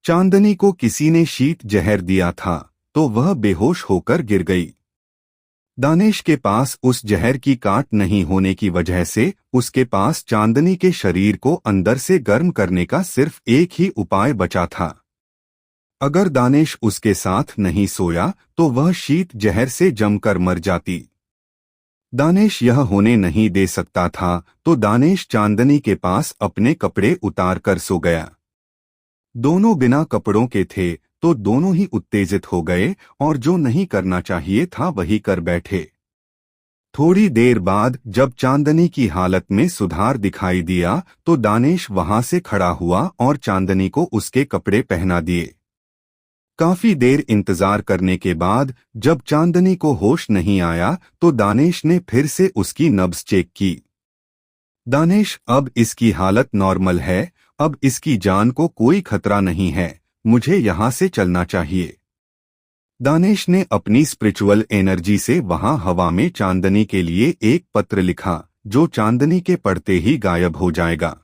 चांदनी को किसी ने शीत जहर दिया था तो वह बेहोश होकर गिर गई। दानेश के पास उस जहर की काट नहीं होने की वजह से उसके पास चांदनी के शरीर को अंदर से गर्म करने का सिर्फ एक ही उपाय बचा था। अगर दानेश उसके साथ नहीं सोया तो वह शीत जहर से जमकर मर जाती। दानेश यह होने नहीं दे सकता था तो दानेश चांदनी के पास अपने कपड़े उतार कर सो गया। दोनों बिना कपड़ों के थे तो दोनों ही उत्तेजित हो गए और जो नहीं करना चाहिए था वही कर बैठे। थोड़ी देर बाद जब चांदनी की हालत में सुधार दिखाई दिया तो दानेश वहां से खड़ा हुआ और चांदनी को उसके कपड़े पहना दिए। काफी देर इंतजार करने के बाद जब चांदनी को होश नहीं आया तो दानेश ने फिर से उसकी नब्ज चेक की। दानेश, अब इसकी हालत नॉर्मल है, अब इसकी जान को कोई खतरा नहीं है, मुझे यहाँ से चलना चाहिए। दानेश ने अपनी स्पिरिचुअल एनर्जी से वहां हवा में चांदनी के लिए एक पत्र लिखा जो चांदनी के पढ़ते ही गायब हो जाएगा।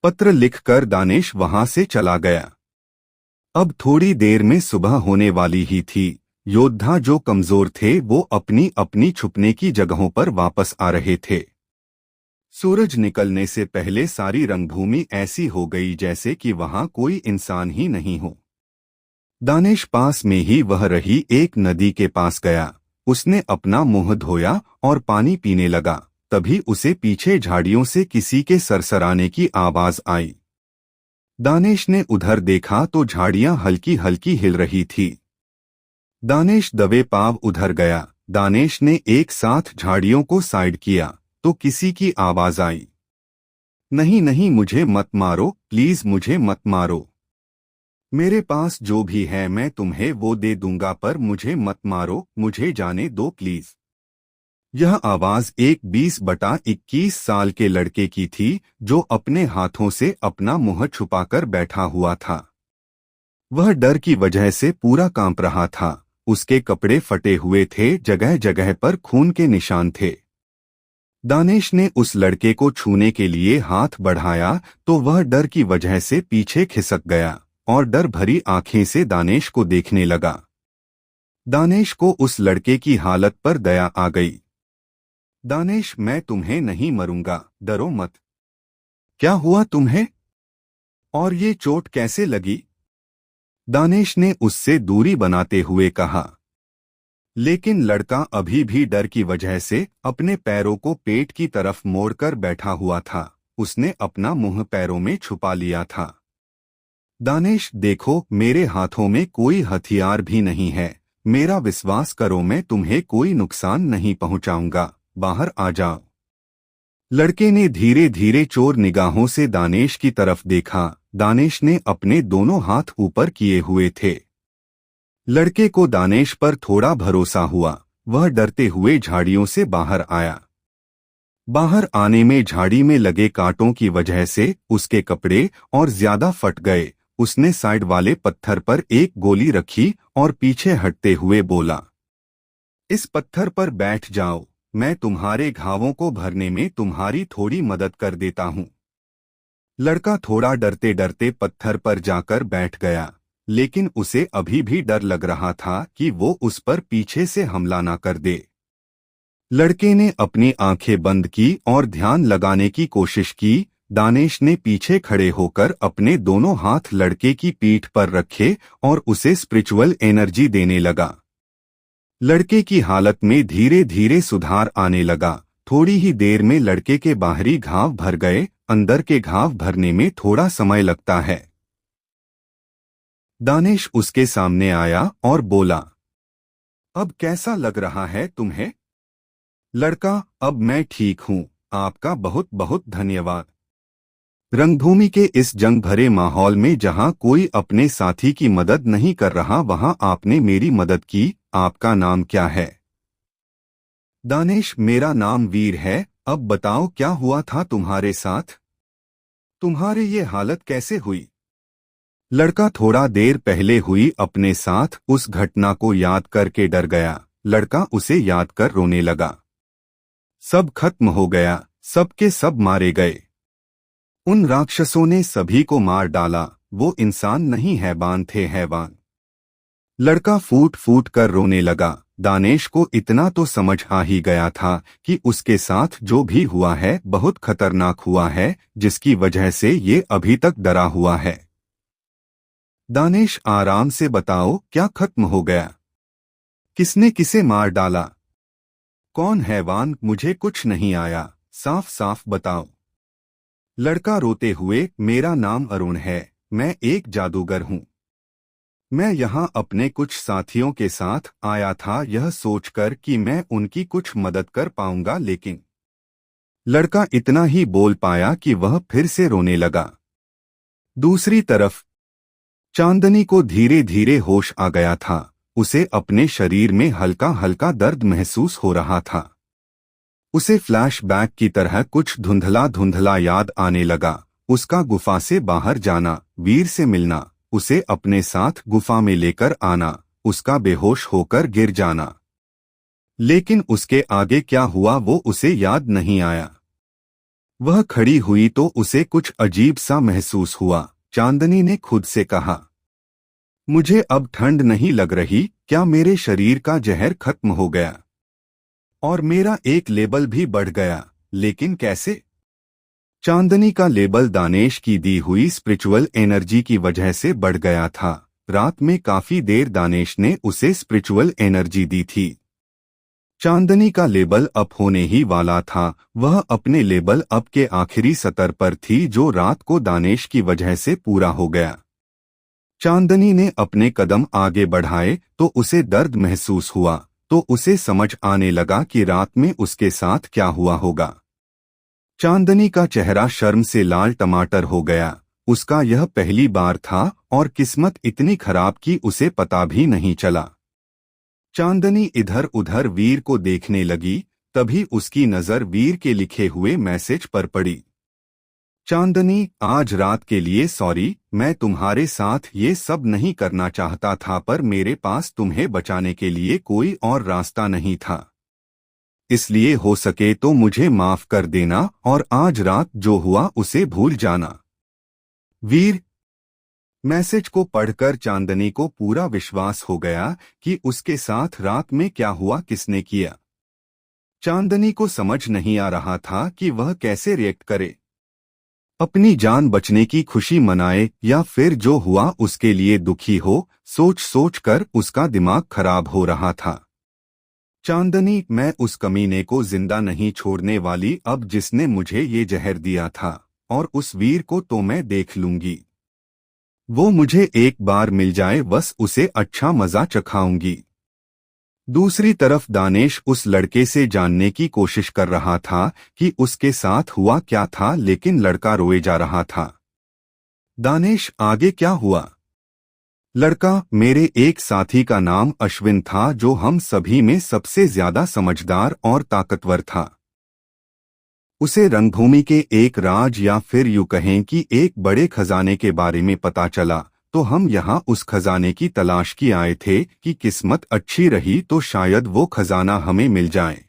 पत्र लिखकर दानेश वहां से चला गया। अब थोड़ी देर में सुबह होने वाली ही थी। योद्धा जो कमजोर थे वो अपनी अपनी छुपने की जगहों पर वापस आ रहे थे। सूरज निकलने से पहले सारी रंगभूमि ऐसी हो गई जैसे कि वहां कोई इंसान ही नहीं हो। दानेश पास में ही वह रही एक नदी के पास गया। उसने अपना मुंह धोया और पानी पीने लगा। तभी उसे पीछे झाड़ियों से किसी के सरसराने की आवाज आई। दानेश ने उधर देखा तो झाड़ियां हल्की हल्की हिल रही थी। दानेश दबे पांव उधर गया। दानेश ने एक साथ झाड़ियों को साइड किया तो किसी की आवाज आई, नहीं नहीं, मुझे मत मारो, प्लीज मुझे मत मारो। मेरे पास जो भी है मैं तुम्हें वो दे दूंगा, पर मुझे मत मारो, मुझे जाने दो प्लीज। यह आवाज एक 20-21 साल के लड़के की थी जो अपने हाथों से अपना मुंह छुपाकर बैठा हुआ था। वह डर की वजह से पूरा कांप रहा था। उसके कपड़े फटे हुए थे, जगह जगह पर खून के निशान थे। दानेश ने उस लड़के को छूने के लिए हाथ बढ़ाया तो वह डर की वजह से पीछे खिसक गया और डर भरी आंखें से दानेश को देखने लगा। दानेश को उस लड़के की हालत पर दया आ गई। दानेश, मैं तुम्हें नहीं मरूंगा, डरो मत। क्या हुआ तुम्हें? और ये चोट कैसे लगी? दानेश ने उससे दूरी बनाते हुए कहा। लेकिन लड़का अभी भी डर की वजह से अपने पैरों को पेट की तरफ मोड़कर बैठा हुआ था। उसने अपना मुंह पैरों में छुपा लिया था। दानेश, देखो, मेरे हाथों में कोई हथियार भी नहीं है, मेरा विश्वास करो, मैं तुम्हें कोई नुकसान नहीं पहुंचाऊंगा, बाहर आ जाओ। लड़के ने धीरे धीरे चोर निगाहों से दानेश की तरफ देखा। दानेश ने अपने दोनों हाथ ऊपर किए हुए थे। लड़के को दानेश पर थोड़ा भरोसा हुआ। वह डरते हुए झाड़ियों से बाहर आया। बाहर आने में झाड़ी में लगे कांटों की वजह से उसके कपड़े और ज्यादा फट गए। उसने साइड वाले पत्थर पर एक गोली रखी और पीछे हटते हुए बोला, इस पत्थर पर बैठ जाओ, मैं तुम्हारे घावों को भरने में तुम्हारी थोड़ी मदद कर देता हूं। लड़का थोड़ा डरते डरते पत्थर पर जाकर बैठ गया, लेकिन उसे अभी भी डर लग रहा था कि वो उस पर पीछे से हमला ना कर दे। लड़के ने अपनी आंखें बंद की और ध्यान लगाने की कोशिश की। दानेश ने पीछे खड़े होकर अपने दोनों हाथ लड़के की पीठ पर रखे और उसे स्पिरिचुअल एनर्जी देने लगा। लड़के की हालत में धीरे धीरे सुधार आने लगा। थोड़ी ही देर में लड़के के बाहरी घाव भर गए। अंदर के घाव भरने में थोड़ा समय लगता है। दानेश उसके सामने आया और बोला, अब कैसा लग रहा है तुम्हें? लड़का, अब मैं ठीक हूं, आपका बहुत बहुत धन्यवाद। रंगभूमि के इस जंग भरे माहौल में जहां कोई अपने साथी की मदद नहीं कर रहा, वहां आपने मेरी मदद की। आपका नाम क्या है? दानेश, मेरा नाम वीर है। अब बताओ, क्या हुआ था तुम्हारे साथ? तुम्हारे ये हालत कैसे हुई? लड़का थोड़ा देर पहले हुई अपने साथ उस घटना को याद करके डर गया। लड़का उसे याद कर रोने लगा। सब खत्म हो गया, सब के सब मारे गए। उन राक्षसों ने सभी को मार डाला। वो इंसान नहीं हैवान थे, हैवान। लड़का फूट फूट कर रोने लगा। दानेश को इतना तो समझ आ ही गया था कि उसके साथ जो भी हुआ है बहुत खतरनाक हुआ है, जिसकी वजह से ये अभी तक डरा हुआ है। दानेश, आराम से बताओ, क्या खत्म हो गया? किसने किसे मार डाला? कौन हैवान? मुझे कुछ नहीं आया, साफ साफ बताओ। लड़का रोते हुए, मेरा नाम अरुण है, मैं एक जादूगर हूँ। मैं यहाँ अपने कुछ साथियों के साथ आया था यह सोचकर कि मैं उनकी कुछ मदद कर पाऊंगा, लेकिन लड़का इतना ही बोल पाया कि वह फिर से रोने लगा। दूसरी तरफ चांदनी को धीरे धीरे होश आ गया था। उसे अपने शरीर में हल्का हल्का दर्द महसूस हो रहा था। उसे फ्लैशबैक की तरह कुछ धुंधला धुंधला याद आने लगा। उसका गुफा से बाहर जाना, वीर से मिलना, उसे अपने साथ गुफा में लेकर आना, उसका बेहोश होकर गिर जाना। लेकिन उसके आगे क्या हुआ वो उसे याद नहीं आया। वह खड़ी हुई तो उसे कुछ अजीब सा महसूस हुआ। चांदनी ने खुद से कहा, मुझे अब ठंड नहीं लग रही, क्या मेरे शरीर का जहर खत्म हो गया? और मेरा एक लेवल भी बढ़ गया, लेकिन कैसे? चांदनी का लेवल दानेश की दी हुई स्पिरिचुअल एनर्जी की वजह से बढ़ गया था। रात में काफी देर दानेश ने उसे स्पिरिचुअल एनर्जी दी थी। चांदनी का लेवल अप होने ही वाला था। वह अपने लेवल अप के आखिरी स्तर पर थी, जो रात को दानेश की वजह से पूरा हो गया। चांदनी ने अपने कदम आगे बढ़ाए तो उसे दर्द महसूस हुआ, तो उसे समझ आने लगा कि रात में उसके साथ क्या हुआ होगा। चांदनी का चेहरा शर्म से लाल टमाटर हो गया। उसका यह पहली बार था और किस्मत इतनी खराब कि उसे पता भी नहीं चला। चांदनी इधर उधर वीर को देखने लगी, तभी उसकी नजर वीर के लिखे हुए मैसेज पर पड़ी। चांदनी, आज रात के लिए सॉरी, मैं तुम्हारे साथ ये सब नहीं करना चाहता था, पर मेरे पास तुम्हें बचाने के लिए कोई और रास्ता नहीं था। इसलिए हो सके तो मुझे माफ कर देना और आज रात जो हुआ उसे भूल जाना। वीर। मैसेज को पढ़कर चांदनी को पूरा विश्वास हो गया कि उसके साथ रात में क्या हुआ, किसने किया। चांदनी को समझ नहीं आ रहा था कि वह कैसे रिएक्ट करे। अपनी जान बचने की खुशी मनाए या फिर जो हुआ उसके लिए दुखी हो, सोच सोच कर उसका दिमाग खराब हो रहा था। चांदनी, मैं उस कमीने को जिंदा नहीं छोड़ने वाली, अब जिसने मुझे ये जहर दिया था, और उस वीर को तो मैं देख लूंगी। वो मुझे एक बार मिल जाए बस, उसे अच्छा मजा चखाऊंगी। दूसरी तरफ दानेश उस लड़के से जानने की कोशिश कर रहा था कि उसके साथ हुआ क्या था, लेकिन लड़का रोए जा रहा था। दानेश, आगे क्या हुआ? लड़का, मेरे एक साथी का नाम अश्विन था, जो हम सभी में सबसे ज्यादा समझदार और ताकतवर था। उसे रंगभूमि के एक राज या फिर यूं कहें कि एक बड़े खजाने के बारे में पता चला, तो हम यहाँ उस खजाने की तलाश की आए थे कि किस्मत अच्छी रही तो शायद वो खजाना हमें मिल जाए।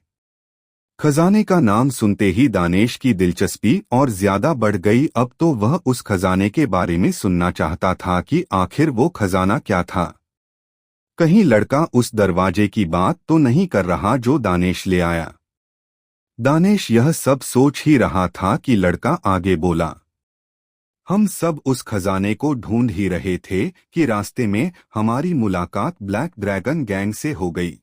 खजाने का नाम सुनते ही दानेश की दिलचस्पी और ज्यादा बढ़ गई। अब तो वह उस खजाने के बारे में सुनना चाहता था कि आखिर वो खजाना क्या था। कहीं लड़का उस दरवाजे की बात तो नहीं कर रहा जो दानेश ले आया। दानेश यह सब सोच ही रहा था कि लड़का आगे बोला, हम सब उस खजाने को ढूंढ ही रहे थे कि रास्ते में हमारी मुलाकात ब्लैक ड्रैगन गैंग से हो गई।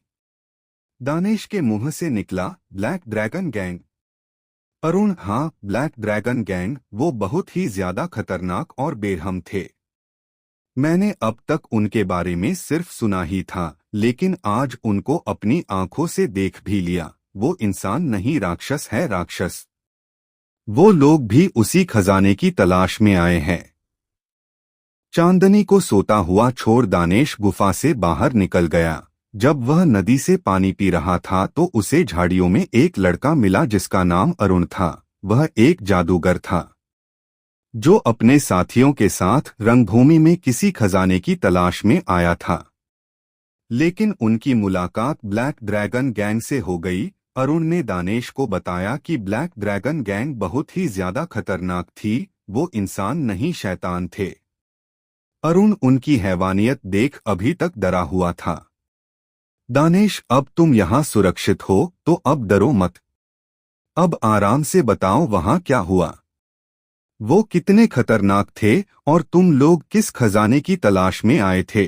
दानेश के मुंह से निकला, ब्लैक ड्रैगन गैंग? अरुण, हाँ, ब्लैक ड्रैगन गैंग। वो बहुत ही ज्यादा खतरनाक और बेरहम थे। मैंने अब तक उनके बारे में सिर्फ सुना ही था, लेकिन आज उनको अपनी आंखों से देख भी लिया। वो इंसान नहीं, राक्षस है, राक्षस। वो लोग भी उसी खजाने की तलाश में आए हैं। चांदनी को सोता हुआ छोड़ दानेश गुफा से बाहर निकल गया। जब वह नदी से पानी पी रहा था तो उसे झाड़ियों में एक लड़का मिला जिसका नाम अरुण था। वह एक जादूगर था जो अपने साथियों के साथ रंगभूमि में किसी खजाने की तलाश में आया था। लेकिन उनकी मुलाकात ब्लैक ड्रैगन गैंग से हो गई। अरुण ने दानेश को बताया कि ब्लैक ड्रैगन गैंग बहुत ही ज्यादा खतरनाक थी। वो इंसान नहीं, शैतान थे। अरुण उनकी हैवानियत देख अभी तक डरा हुआ था। दानेश, अब तुम यहाँ सुरक्षित हो तो अब डरो मत। अब आराम से बताओ वहाँ क्या हुआ। वो कितने खतरनाक थे और तुम लोग किस खजाने की तलाश में आए थे।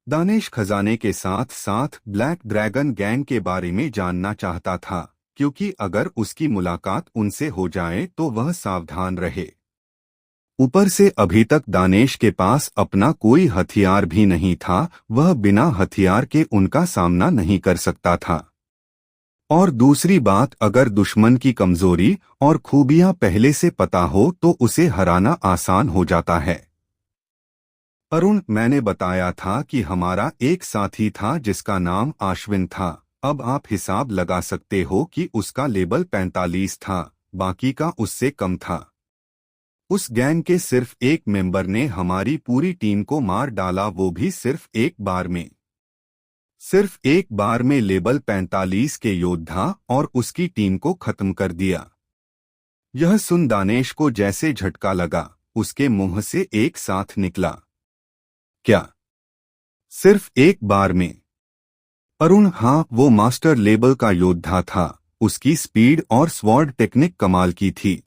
दानेश खजाने के साथ साथ ब्लैक ड्रैगन गैंग के बारे में जानना चाहता था, क्योंकि अगर उसकी मुलाकात उनसे हो जाए तो वह सावधान रहे। ऊपर से अभी तक दानेश के पास अपना कोई हथियार भी नहीं था, वह बिना हथियार के उनका सामना नहीं कर सकता था। और दूसरी बात, अगर दुश्मन की कमजोरी और खूबियां पहले से पता हो तो उसे हराना आसान हो जाता है। अरुण, मैंने बताया था कि हमारा एक साथी था जिसका नाम आश्विन था। अब आप हिसाब लगा सकते हो कि उसका लेवल 45 था, बाकी का उससे कम था। उस गैंग के सिर्फ एक मेंबर ने हमारी पूरी टीम को मार डाला, वो भी सिर्फ एक बार में। सिर्फ एक बार में लेवल 45 के योद्धा और उसकी टीम को खत्म कर दिया। यह सुन दानेश को जैसे झटका लगा, उसके मुंह से एक साथ निकला, क्या सिर्फ एक बार में? अरुण, हाँ, वो मास्टर लेवल का योद्धा था। उसकी स्पीड और स्वॉर्ड टेक्निक कमाल की थी।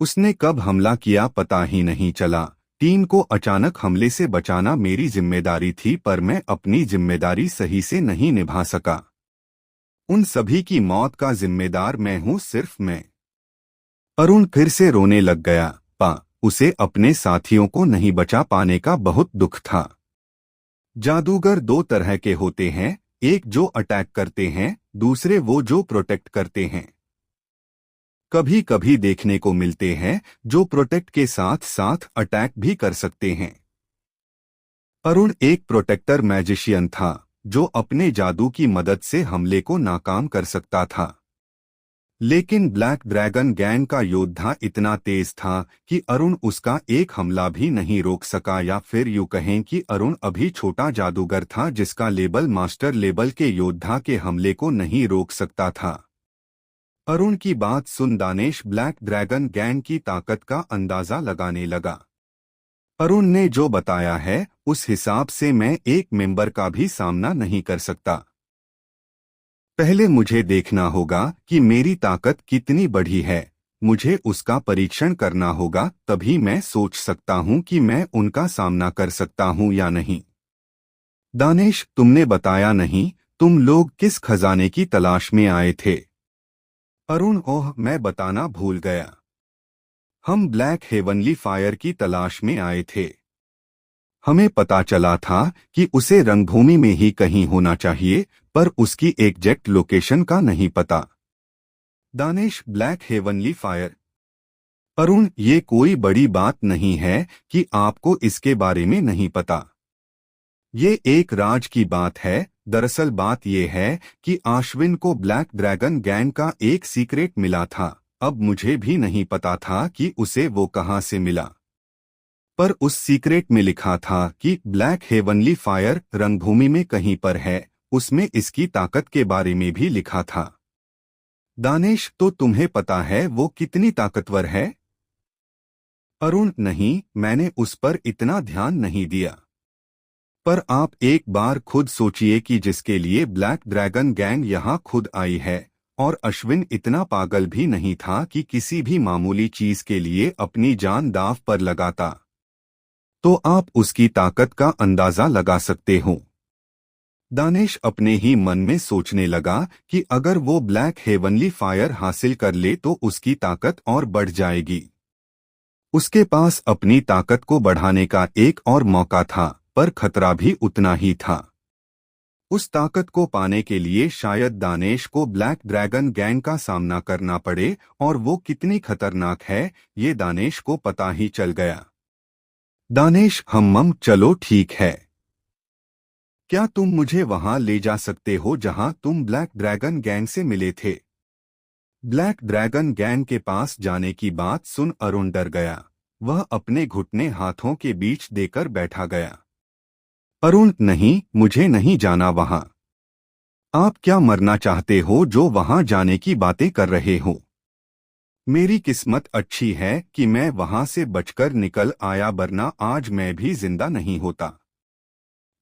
उसने कब हमला किया पता ही नहीं चला। टीम को अचानक हमले से बचाना मेरी जिम्मेदारी थी, पर मैं अपनी जिम्मेदारी सही से नहीं निभा सका। उन सभी की मौत का जिम्मेदार मैं हूँ, सिर्फ मैं। अरुण फिर से रोने लग गया। उसे अपने साथियों को नहीं बचा पाने का बहुत दुख था। जादूगर दो तरह के होते हैं, एक जो अटैक करते हैं, दूसरे वो जो प्रोटेक्ट करते हैं। कभी कभी देखने को मिलते हैं जो प्रोटेक्ट के साथ साथ अटैक भी कर सकते हैं। अरुण एक प्रोटेक्टर मैजिशियन था जो अपने जादू की मदद से हमले को नाकाम कर सकता था। लेकिन ब्लैक ड्रैगन गैंग का योद्धा इतना तेज था कि अरुण उसका एक हमला भी नहीं रोक सका, या फिर यूं कहें कि अरुण अभी छोटा जादूगर था जिसका लेवल मास्टर लेवल के योद्धा के हमले को नहीं रोक सकता था। अरुण की बात सुन दानेश ब्लैक ड्रैगन गैंग की ताकत का अंदाजा लगाने लगा। अरुण ने जो बताया है उस हिसाब से मैं एक मेंबर का भी सामना नहीं कर सकता। पहले मुझे देखना होगा कि मेरी ताकत कितनी बढ़ी है, मुझे उसका परीक्षण करना होगा, तभी मैं सोच सकता हूं कि मैं उनका सामना कर सकता हूं या नहीं। दानेश, तुमने बताया नहीं, तुम लोग किस खजाने की तलाश में आए थे? अरुण, ओह, मैं बताना भूल गया। हम ब्लैक हेवनली फायर की तलाश में आए थे। हमें पता चला था कि उसे रंगभूमि में ही कहीं होना चाहिए, पर उसकी एग्जैक्ट लोकेशन का नहीं पता। Danesh, black heavenly fire? Arun, ये कोई बड़ी बात नहीं है कि आपको इसके बारे में नहीं पता। ये एक राज की बात है। दरअसल बात यह है कि आश्विन को ब्लैक ड्रैगन गैंग का एक सीक्रेट मिला था। अब मुझे भी नहीं पता था कि उसे वो कहां से मिला, पर उस सीक्रेट में लिखा था कि ब्लैक हेवनली फायर रंगभूमि में कहीं पर है। उसमें इसकी ताकत के बारे में भी लिखा था। दानेश, तो तुम्हें पता है वो कितनी ताकतवर है? अरुण, नहीं, मैंने उस पर इतना ध्यान नहीं दिया। पर आप एक बार खुद सोचिए कि जिसके लिए ब्लैक ड्रैगन गैंग यहाँ खुद आई है, और अश्विन इतना पागल भी नहीं था कि किसी भी मामूली चीज के लिए अपनी जान दांव पर लगाता, तो आप उसकी ताकत का अंदाजा लगा सकते हो। दानेश अपने ही मन में सोचने लगा कि अगर वो ब्लैक हेवनली फायर हासिल कर ले तो उसकी ताकत और बढ़ जाएगी। उसके पास अपनी ताकत को बढ़ाने का एक और मौका था, पर खतरा भी उतना ही था। उस ताकत को पाने के लिए शायद दानेश को ब्लैक ड्रैगन गैंग का सामना करना पड़े, और वो कितनी खतरनाक है ये दानेश को पता ही चल गया। दानेश, चलो ठीक है। क्या तुम मुझे वहां ले जा सकते हो जहां तुम ब्लैक ड्रैगन गैंग से मिले थे? ब्लैक ड्रैगन गैंग के पास जाने की बात सुन अरुण डर गया। वह अपने घुटने हाथों के बीच देकर बैठा गया। अरुण, नहीं, मुझे नहीं जाना वहां। आप क्या मरना चाहते हो जो वहां जाने की बातें कर रहे हो? मेरी किस्मत अच्छी है कि मैं वहां से बचकर निकल आया, वरना आज मैं भी जिंदा नहीं होता।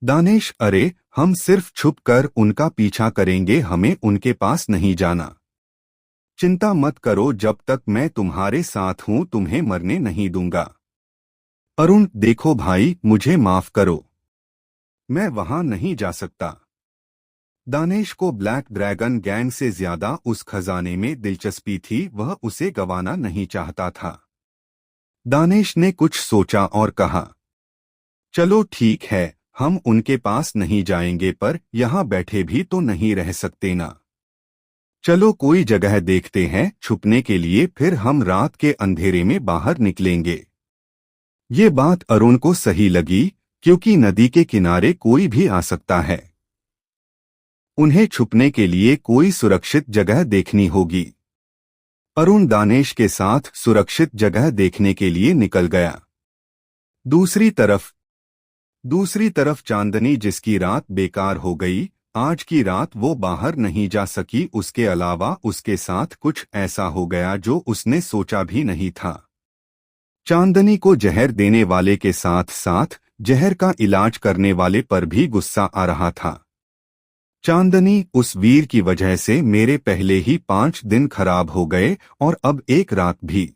दानेश, अरे हम सिर्फ छुप कर उनका पीछा करेंगे, हमें उनके पास नहीं जाना। चिंता मत करो, जब तक मैं तुम्हारे साथ हूं तुम्हें मरने नहीं दूंगा। अरुण, देखो भाई, मुझे माफ करो, मैं वहां नहीं जा सकता। दानेश को ब्लैक ड्रैगन गैंग से ज्यादा उस खजाने में दिलचस्पी थी, वह उसे गंवाना नहीं चाहता था। दानेश ने कुछ सोचा और कहा, चलो ठीक है, हम उनके पास नहीं जाएंगे, पर यहाँ बैठे भी तो नहीं रह सकते ना। चलो कोई जगह देखते हैं छुपने के लिए, फिर हम रात के अंधेरे में बाहर निकलेंगे। ये बात अरुण को सही लगी, क्योंकि नदी के किनारे कोई भी आ सकता है। उन्हें छुपने के लिए कोई सुरक्षित जगह देखनी होगी। अरुण दानेश के साथ सुरक्षित जगह देखने के लिए निकल गया। दूसरी तरफ चांदनी, जिसकी रात बेकार हो गई, आज की रात वो बाहर नहीं जा सकी। उसके अलावा उसके साथ कुछ ऐसा हो गया जो उसने सोचा भी नहीं था। चांदनी को जहर देने वाले के साथ साथ जहर का इलाज करने वाले पर भी गुस्सा आ रहा था। चांदनी, उस वीर की वजह से मेरे पहले ही 5 दिन खराब हो गए और अब एक रात भी।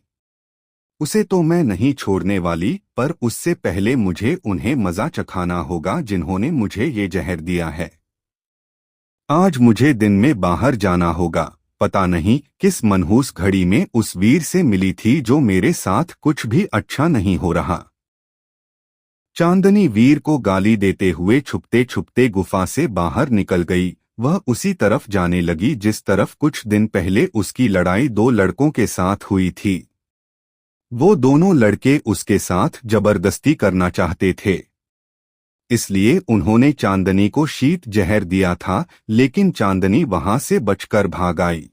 उसे तो मैं नहीं छोड़ने वाली, पर उससे पहले मुझे उन्हें मजा चखाना होगा जिन्होंने मुझे ये जहर दिया है। आज मुझे दिन में बाहर जाना होगा। पता नहीं किस मनहूस घड़ी में उस वीर से मिली थी जो मेरे साथ कुछ भी अच्छा नहीं हो रहा। चांदनी वीर को गाली देते हुए छुपते छुपते गुफा से बाहर निकल गई। वह उसी तरफ जाने लगी जिस तरफ कुछ दिन पहले उसकी लड़ाई 2 लड़कों के साथ हुई थी। वो दोनों लड़के उसके साथ जबरदस्ती करना चाहते थे, इसलिए उन्होंने चांदनी को शीत जहर दिया था, लेकिन चांदनी वहां से बचकर भाग आई।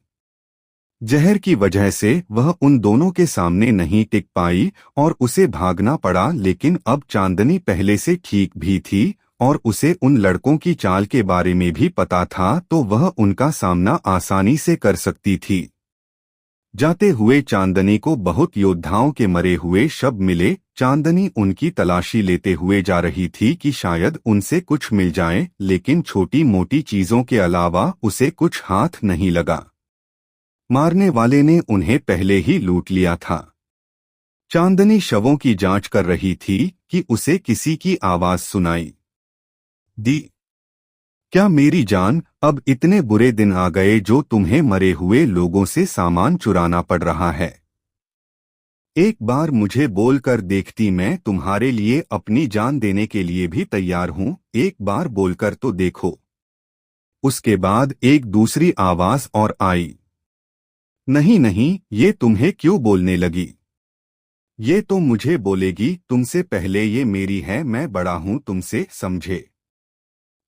जहर की वजह से वह उन दोनों के सामने नहीं टिक पाई और उसे भागना पड़ा। लेकिन अब चांदनी पहले से ठीक भी थी और उसे उन लड़कों की चाल के बारे में भी पता था, तो वह उनका सामना आसानी से कर सकती थी। जाते हुए चांदनी को बहुत योद्धाओं के मरे हुए शव मिले। चांदनी उनकी तलाशी लेते हुए जा रही थी कि शायद उनसे कुछ मिल जाए, लेकिन छोटी मोटी चीजों के अलावा उसे कुछ हाथ नहीं लगा। मारने वाले ने उन्हें पहले ही लूट लिया था। चांदनी शवों की जांच कर रही थी कि उसे किसी की आवाज सुनाई दी। क्या मेरी जान, अब इतने बुरे दिन आ गए जो तुम्हें मरे हुए लोगों से सामान चुराना पड़ रहा है। एक बार मुझे बोलकर देखती, मैं तुम्हारे लिए अपनी जान देने के लिए भी तैयार हूं। एक बार बोलकर तो देखो। उसके बाद एक दूसरी आवाज और आई, नहीं नहीं, ये तुम्हें क्यों बोलने लगी? ये तो मुझे बोलेगी, तुमसे पहले ये मेरी है, मैं बड़ा हूं तुमसे, समझे?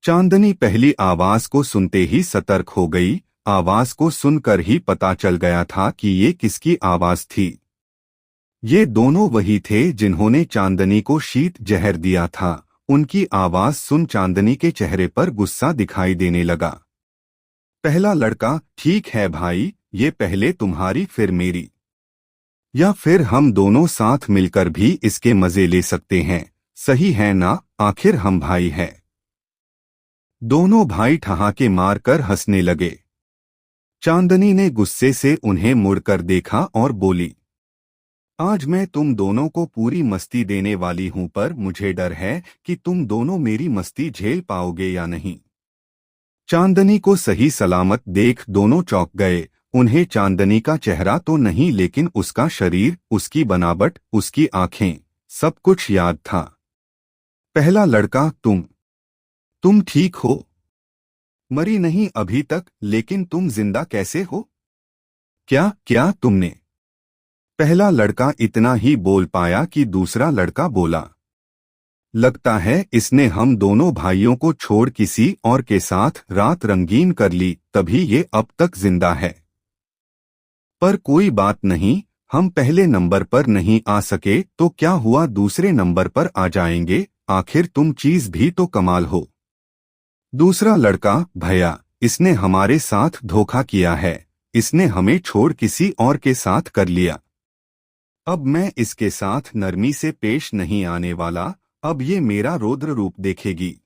चांदनी पहली आवाज को सुनते ही सतर्क हो गई। आवाज को सुनकर ही पता चल गया था कि ये किसकी आवाज थी। ये दोनों वही थे जिन्होंने चांदनी को शीत जहर दिया था। उनकी आवाज सुन चांदनी के चेहरे पर गुस्सा दिखाई देने लगा। पहला लड़का, ठीक है भाई, ये पहले तुम्हारी फिर मेरी, या फिर हम दोनों साथ मिलकर भी इसके मजे ले सकते हैं, सही है ना? आखिर हम भाई हैं। दोनों भाई ठहाके मारकर हंसने लगे। चांदनी ने गुस्से से उन्हें मुड़कर देखा और बोली, आज मैं तुम दोनों को पूरी मस्ती देने वाली हूं, पर मुझे डर है कि तुम दोनों मेरी मस्ती झेल पाओगे या नहीं। चांदनी को सही सलामत देख दोनों चौंक गए। उन्हें चांदनी का चेहरा तो नहीं, लेकिन उसका शरीर, उसकी बनावट, उसकी आंखें, सब कुछ याद था। पहला लड़का, तुम ठीक हो? मरी नहीं अभी तक, लेकिन तुम जिंदा कैसे हो? क्या तुमने? पहला लड़का इतना ही बोल पाया कि दूसरा लड़का बोला, लगता है इसने हम दोनों भाइयों को छोड़ किसी और के साथ रात रंगीन कर ली, तभी ये अब तक जिंदा है। पर कोई बात नहीं, हम पहले नंबर पर नहीं आ सके तो क्या हुआ, दूसरे नंबर पर आ जाएंगे। आखिर तुम चीज भी तो कमाल हो। दूसरा लड़का, भैया, इसने हमारे साथ धोखा किया है, इसने हमें छोड़ किसी और के साथ कर लिया। अब मैं इसके साथ नरमी से पेश नहीं आने वाला, अब ये मेरा रौद्र रूप देखेगी।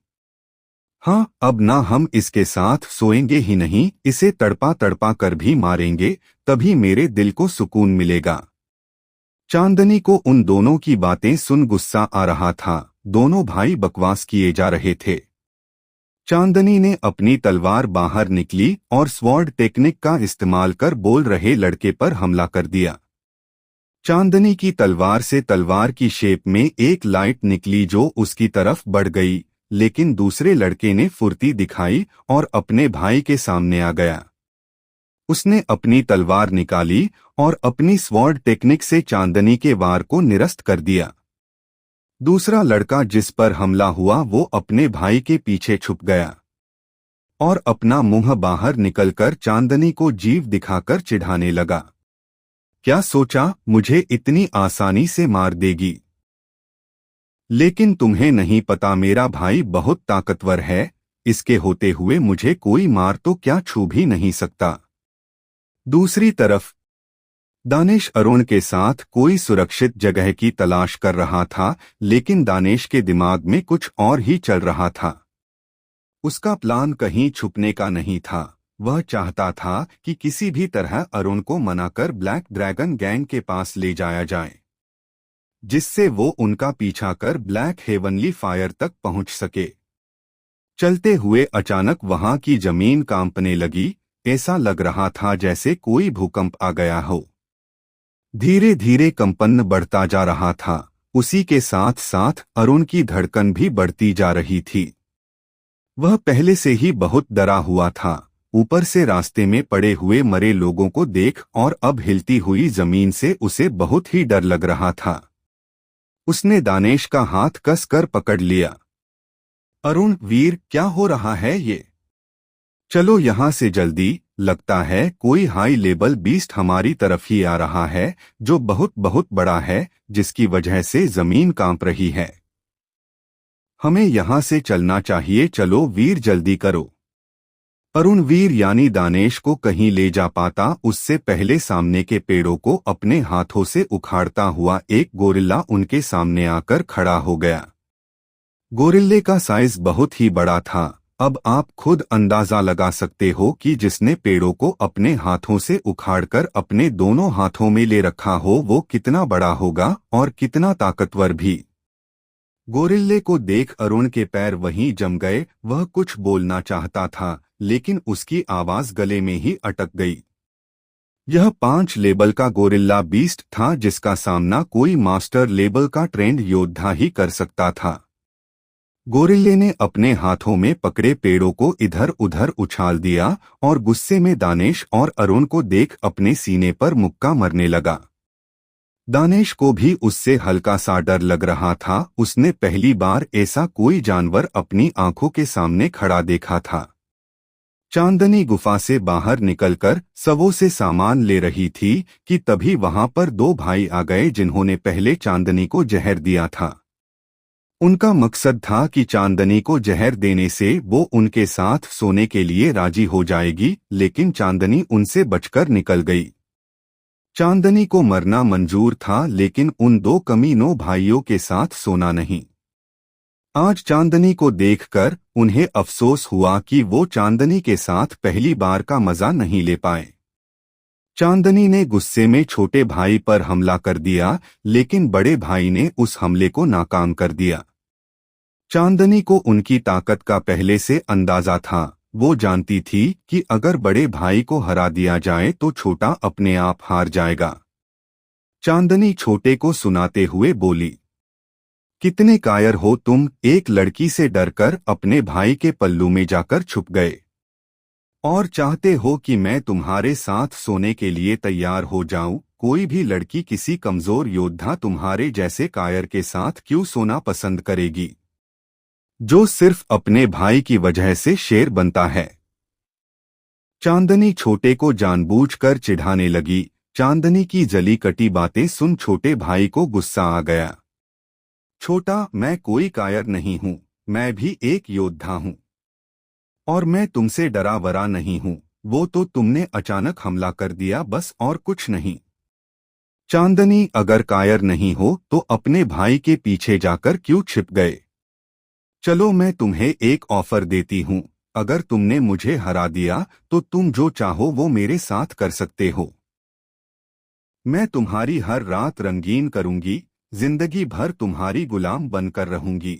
हाँ, अब ना हम इसके साथ सोएंगे ही नहीं, इसे तड़पा तड़पा कर भी मारेंगे, तभी मेरे दिल को सुकून मिलेगा। चांदनी को उन दोनों की बातें सुन गुस्सा आ रहा था। दोनों भाई बकवास किए जा रहे थे। चांदनी ने अपनी तलवार बाहर निकली और स्वॉर्ड टेक्निक का इस्तेमाल कर बोल रहे लड़के पर हमला कर दिया। चांदनी की तलवार से तलवार की शेप में एक लाइट निकली जो उसकी तरफ बढ़ गई, लेकिन दूसरे लड़के ने फुर्ती दिखाई और अपने भाई के सामने आ गया। उसने अपनी तलवार निकाली और अपनी स्वॉर्ड टेक्निक से चांदनी के वार को निरस्त कर दिया। दूसरा लड़का जिस पर हमला हुआ वो अपने भाई के पीछे छुप गया और अपना मुंह बाहर निकलकर चांदनी को जीव दिखाकर चिढ़ाने लगा। क्या सोचा मुझे इतनी आसानी से मार देगी? लेकिन तुम्हें नहीं पता मेरा भाई बहुत ताकतवर है, इसके होते हुए मुझे कोई मार तो क्या छू भी नहीं सकता। दूसरी तरफ दानिश अरुण के साथ कोई सुरक्षित जगह की तलाश कर रहा था, लेकिन दानिश के दिमाग में कुछ और ही चल रहा था। उसका प्लान कहीं छुपने का नहीं था। वह चाहता था कि किसी भी तरह अरुण को मनाकर ब्लैक ड्रैगन गैंग के पास ले जाया जाए, जिससे वो उनका पीछा कर ब्लैक हेवनली फायर तक पहुंच सके। चलते हुए अचानक वहां की जमीन कांपने लगी। ऐसा लग रहा था जैसे कोई भूकंप आ गया हो। धीरे धीरे कंपन बढ़ता जा रहा था। उसी के साथ साथ अरुण की धड़कन भी बढ़ती जा रही थी। वह पहले से ही बहुत डरा हुआ था। ऊपर से रास्ते में पड़े हुए मरे लोगों को देख और अब हिलती हुई जमीन से उसे बहुत ही डर लग रहा था। उसने दानेश का हाथ कस कर पकड़ लिया। अरुण वीर, क्या हो रहा है ये? चलो यहाँ से जल्दी, लगता है कोई हाई लेवल बीस्ट हमारी तरफ ही आ रहा है, जो बहुत बहुत बड़ा है, जिसकी वजह से जमीन कांप रही है। हमें यहाँ से चलना चाहिए, चलो वीर जल्दी करो। अरुण वीर यानी दानेश को कहीं ले जा पाता उससे पहले सामने के पेड़ों को अपने हाथों से उखाड़ता हुआ एक गोरिल्ला उनके सामने आकर खड़ा हो गया। गोरिल्ले का साइज बहुत ही बड़ा था। अब आप खुद अंदाजा लगा सकते हो कि जिसने पेड़ों को अपने हाथों से उखाड़कर अपने दोनों हाथों में ले रखा हो वो कितना बड़ा होगा और कितना ताकतवर भी। गोरिल्ले को देख अरुण के पैर वहीं जम गए। वह कुछ बोलना चाहता था, लेकिन उसकी आवाज गले में ही अटक गई। यह 5 लेवल का गोरिल्ला बीस्ट था, जिसका सामना कोई मास्टर लेवल का ट्रेंड योद्धा ही कर सकता था। गोरिल्ले ने अपने हाथों में पकड़े पेड़ों को इधर उधर उछाल दिया और गुस्से में दानेश और अरुण को देख अपने सीने पर मुक्का मरने लगा। दानेश को भी उससे हल्का सा डर लग रहा था। उसने पहली बार ऐसा कोई जानवर अपनी आंखों के सामने खड़ा देखा था। चांदनी गुफा से बाहर निकलकर सबों से सामान ले रही थी कि तभी वहां पर 2 भाई आ गए जिन्होंने पहले चांदनी को जहर दिया था। उनका मकसद था कि चांदनी को जहर देने से वो उनके साथ सोने के लिए राजी हो जाएगी, लेकिन चांदनी उनसे बचकर निकल गई। चांदनी को मरना मंजूर था, लेकिन उन 2 कमीनों भाइयों के साथ सोना नहीं। आज चांदनी को देखकर उन्हें अफसोस हुआ कि वो चांदनी के साथ पहली बार का मजा नहीं ले पाए। चांदनी ने गुस्से में छोटे भाई पर हमला कर दिया, लेकिन बड़े भाई ने उस हमले को नाकाम कर दिया। चांदनी को उनकी ताकत का पहले से अंदाजा था। वो जानती थी कि अगर बड़े भाई को हरा दिया जाए तो छोटा अपने आप हार जाएगा। चांदनी छोटे को सुनाते हुए बोली, कितने कायर हो तुम, एक लड़की से डरकर अपने भाई के पल्लू में जाकर छुप गए और चाहते हो कि मैं तुम्हारे साथ सोने के लिए तैयार हो जाऊं। कोई भी लड़की किसी कमजोर योद्धा तुम्हारे जैसे कायर के साथ क्यों सोना पसंद करेगी, जो सिर्फ अपने भाई की वजह से शेर बनता है। चांदनी छोटे को जानबूझकर चिढ़ाने लगी। चांदनी की जली कटी बातें सुन छोटे भाई को गुस्सा आ गया। छोटा, मैं कोई कायर नहीं हूं, मैं भी एक योद्धा हूं और मैं तुमसे डरा वरा नहीं हूं। वो तो तुमने अचानक हमला कर दिया बस, और कुछ नहीं। चांदनी, अगर कायर नहीं हो तो अपने भाई के पीछे जाकर क्यों छिप गए? चलो मैं तुम्हें एक ऑफर देती हूँ, अगर तुमने मुझे हरा दिया तो तुम जो चाहो वो मेरे साथ कर सकते हो। मैं तुम्हारी हर रात रंगीन करूंगी, जिंदगी भर तुम्हारी गुलाम बनकर रहूंगी।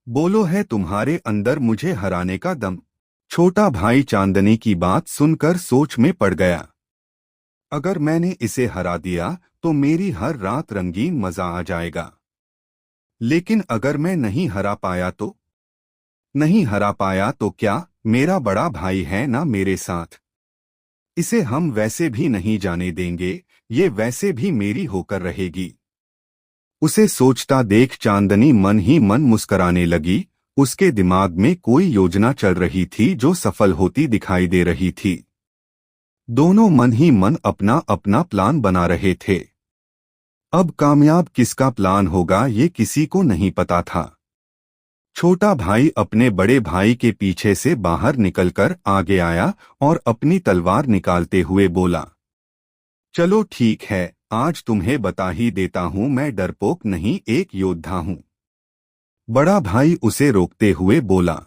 बोलो, है तुम्हारे अंदर मुझे हराने का दम? छोटा भाई चांदनी की बात सुनकर सोच में पड़ गया। अगर मैंने इसे हरा दिया तो मेरी हर रात रंगीन मजा आ जाएगा, लेकिन अगर मैं नहीं हरा पाया तो? नहीं हरा पाया तो क्या, मेरा बड़ा भाई है ना मेरे साथ। इसे हम वैसे भी नहीं जाने देंगे, ये वैसे भी मेरी होकर रहेगी। उसे सोचता देख चांदनी मन ही मन मुस्कराने लगी। उसके दिमाग में कोई योजना चल रही थी जो सफल होती दिखाई दे रही थी। दोनों मन ही मन अपना अपना प्लान बना रहे थे। अब कामयाब किसका प्लान होगा ये किसी को नहीं पता था। छोटा भाई अपने बड़े भाई के पीछे से बाहर निकलकर आगे आया और अपनी तलवार निकालते हुए बोला, चलो ठीक है, आज तुम्हें बता ही देता हूं, मैं डरपोक नहीं, एक योद्धा हूं। बड़ा भाई उसे रोकते हुए बोला,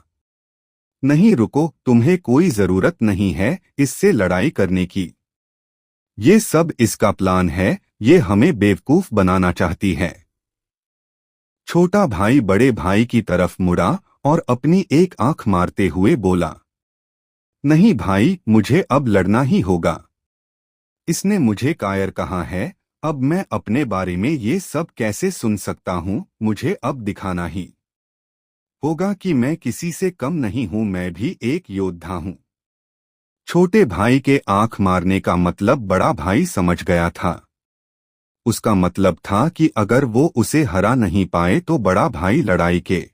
नहीं रुको, तुम्हें कोई जरूरत नहीं है इससे लड़ाई करने की। ये सब इसका प्लान है, ये हमें बेवकूफ बनाना चाहती है। छोटा भाई बड़े भाई की तरफ मुड़ा और अपनी एक आंख मारते हुए बोला, नहीं भाई, मुझे अब लड़ना ही होगा। इसने मुझे कायर कहा है, अब मैं अपने बारे में ये सब कैसे सुन सकता हूँ? मुझे अब दिखाना ही होगा कि मैं किसी से कम नहीं हूँ, मैं भी एक योद्धा हूँ। छोटे भाई के आंख मारने का मतलब बड़ा भाई समझ गया था। उसका मतलब था कि अगर वो उसे हरा नहीं पाए तो बड़ा भाई लड़ाई के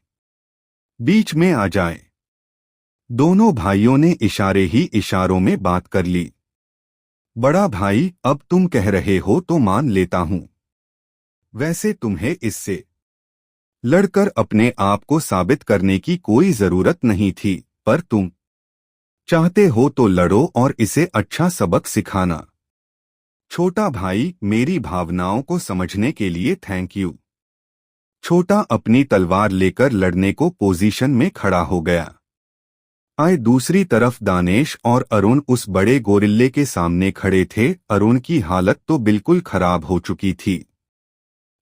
बीच में आ जाए। दोनों भाइयों ने इशारे ही इशारों में बात कर ली। बड़ा भाई, अब तुम कह रहे हो तो मान लेता हूं। वैसे तुम्हें इससे लड़कर अपने आप को साबित करने की कोई जरूरत नहीं थी, पर तुम चाहते हो तो लड़ो और इसे अच्छा सबक सिखाना। छोटा भाई, मेरी भावनाओं को समझने के लिए थैंक यू। छोटा अपनी तलवार लेकर लड़ने को पोजीशन में खड़ा हो गया। आए दूसरी तरफ दानेश और अरुण उस बड़े गोरिल्ले के सामने खड़े थे। अरुण की हालत तो बिल्कुल खराब हो चुकी थी।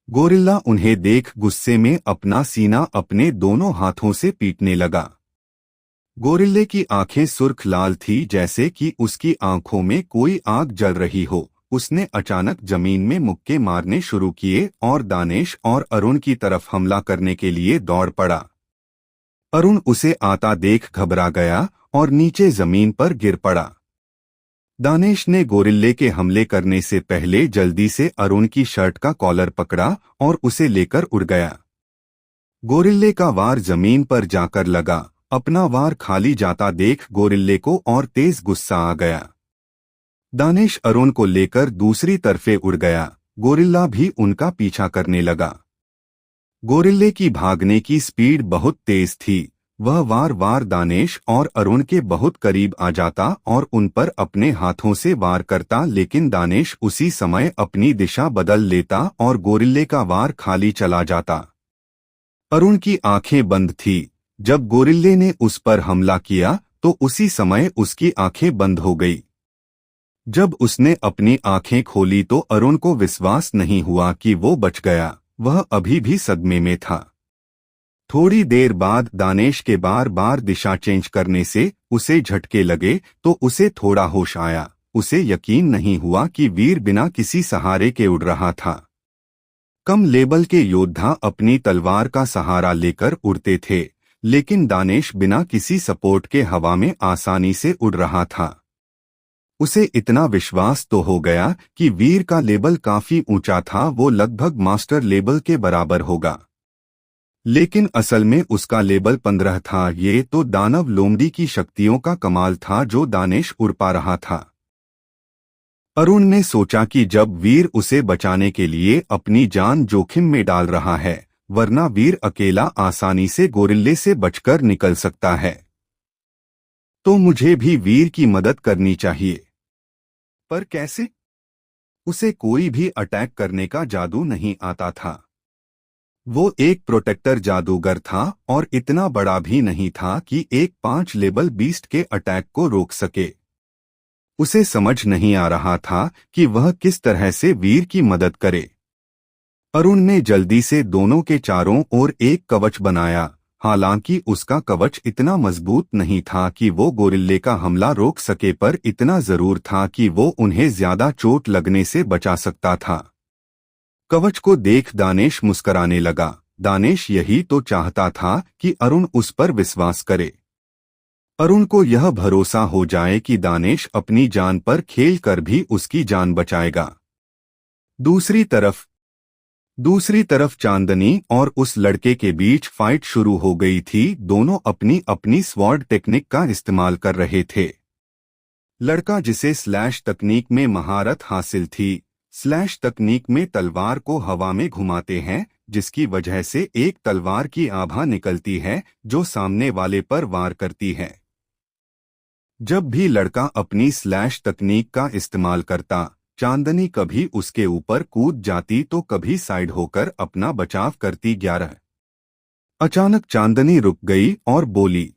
गोरिल्ला उन्हें देख गुस्से में अपना सीना अपने दोनों हाथों से पीटने लगा। गोरिल्ले की आंखें सुर्ख लाल थी, जैसे कि उसकी आंखों में कोई आग जल रही हो। उसने अचानक जमीन में मुक्के मारने शुरू किए और दानेश और अरुण की तरफ हमला करने के लिए दौड़ पड़ा। अरुण उसे आता देख घबरा गया और नीचे जमीन पर गिर पड़ा। दानेश ने गोरिल्ले के हमले करने से पहले जल्दी से अरुण की शर्ट का कॉलर पकड़ा और उसे लेकर उड़ गया। गोरिल्ले का वार जमीन पर जाकर लगा। अपना वार खाली जाता देख गोरिल्ले को और तेज गुस्सा आ गया। दानेश अरुण को लेकर दूसरी तरफे उड़ गया। गोरिल्ला भी उनका पीछा करने लगा। गोरिल्ले की भागने की स्पीड बहुत तेज थी। वह वार वार दानेश और अरुण के बहुत करीब आ जाता और उन पर अपने हाथों से वार करता, लेकिन दानेश उसी समय अपनी दिशा बदल लेता और गोरिल्ले का वार खाली चला जाता। अरुण की आंखें बंद थी। जब गोरिल्ले ने उस पर हमला किया तो उसी समय उसकी आंखें बंद हो गई। जब उसने अपनी आंखें खोली तो अरुण को विश्वास नहीं हुआ कि वो बच गया। वह अभी भी सदमे में था। थोड़ी देर बाद दानेश के बार बार दिशा चेंज करने से उसे झटके लगे तो उसे थोड़ा होश आया। उसे यकीन नहीं हुआ कि वीर बिना किसी सहारे के उड़ रहा था। कम लेवल के योद्धा अपनी तलवार का सहारा लेकर उड़ते थे, लेकिन दानेश बिना किसी सपोर्ट के हवा में आसानी से उड़ रहा था। उसे इतना विश्वास तो हो गया कि वीर का लेवल काफी ऊंचा था, वो लगभग मास्टर लेवल के बराबर होगा। लेकिन असल में उसका लेवल 15 था। ये तो दानव लोमड़ी की शक्तियों का कमाल था जो दानेश उड़ पा रहा था। अरुण ने सोचा कि जब वीर उसे बचाने के लिए अपनी जान जोखिम में डाल रहा है, वरना वीर अकेला आसानी से गोरिल्ले से बचकर निकल सकता है। तो मुझे भी वीर की मदद करनी चाहिए। पर कैसे? उसे कोई भी अटैक करने का जादू नहीं आता था। वो एक प्रोटेक्टर जादूगर था और इतना बड़ा भी नहीं था कि एक 5 लेवल बीस्ट के अटैक को रोक सके। उसे समझ नहीं आ रहा था कि वह किस तरह से वीर की मदद करे। अरुण ने जल्दी से दोनों के चारों ओर एक कवच बनाया। हालांकि उसका कवच इतना मजबूत नहीं था कि वो गोरिल्ले का हमला रोक सके, पर इतना जरूर था कि वो उन्हें ज्यादा चोट लगने से बचा सकता था। कवच को देख दानेश मुस्कराने लगा। दानेश यही तो चाहता था कि अरुण उस पर विश्वास करे। अरुण को यह भरोसा हो जाए कि दानेश अपनी जान पर खेल कर भी उसकी जान बचाएगा। दूसरी तरफ चांदनी और उस लड़के के बीच फाइट शुरू हो गई थी। दोनों अपनी अपनी स्वॉर्ड टेक्निक का इस्तेमाल कर रहे थे। लड़का, जिसे स्लैश तकनीक में महारत हासिल थी, स्लैश तकनीक में तलवार को हवा में घुमाते हैं, जिसकी वजह से एक तलवार की आभा निकलती है जो सामने वाले पर वार करती है। जब भी लड़का अपनी स्लैश तकनीक का इस्तेमाल करता, चांदनी कभी उसके ऊपर कूद जाती तो कभी साइड होकर अपना बचाव करती। 11। अचानक चांदनी रुक गई और बोली,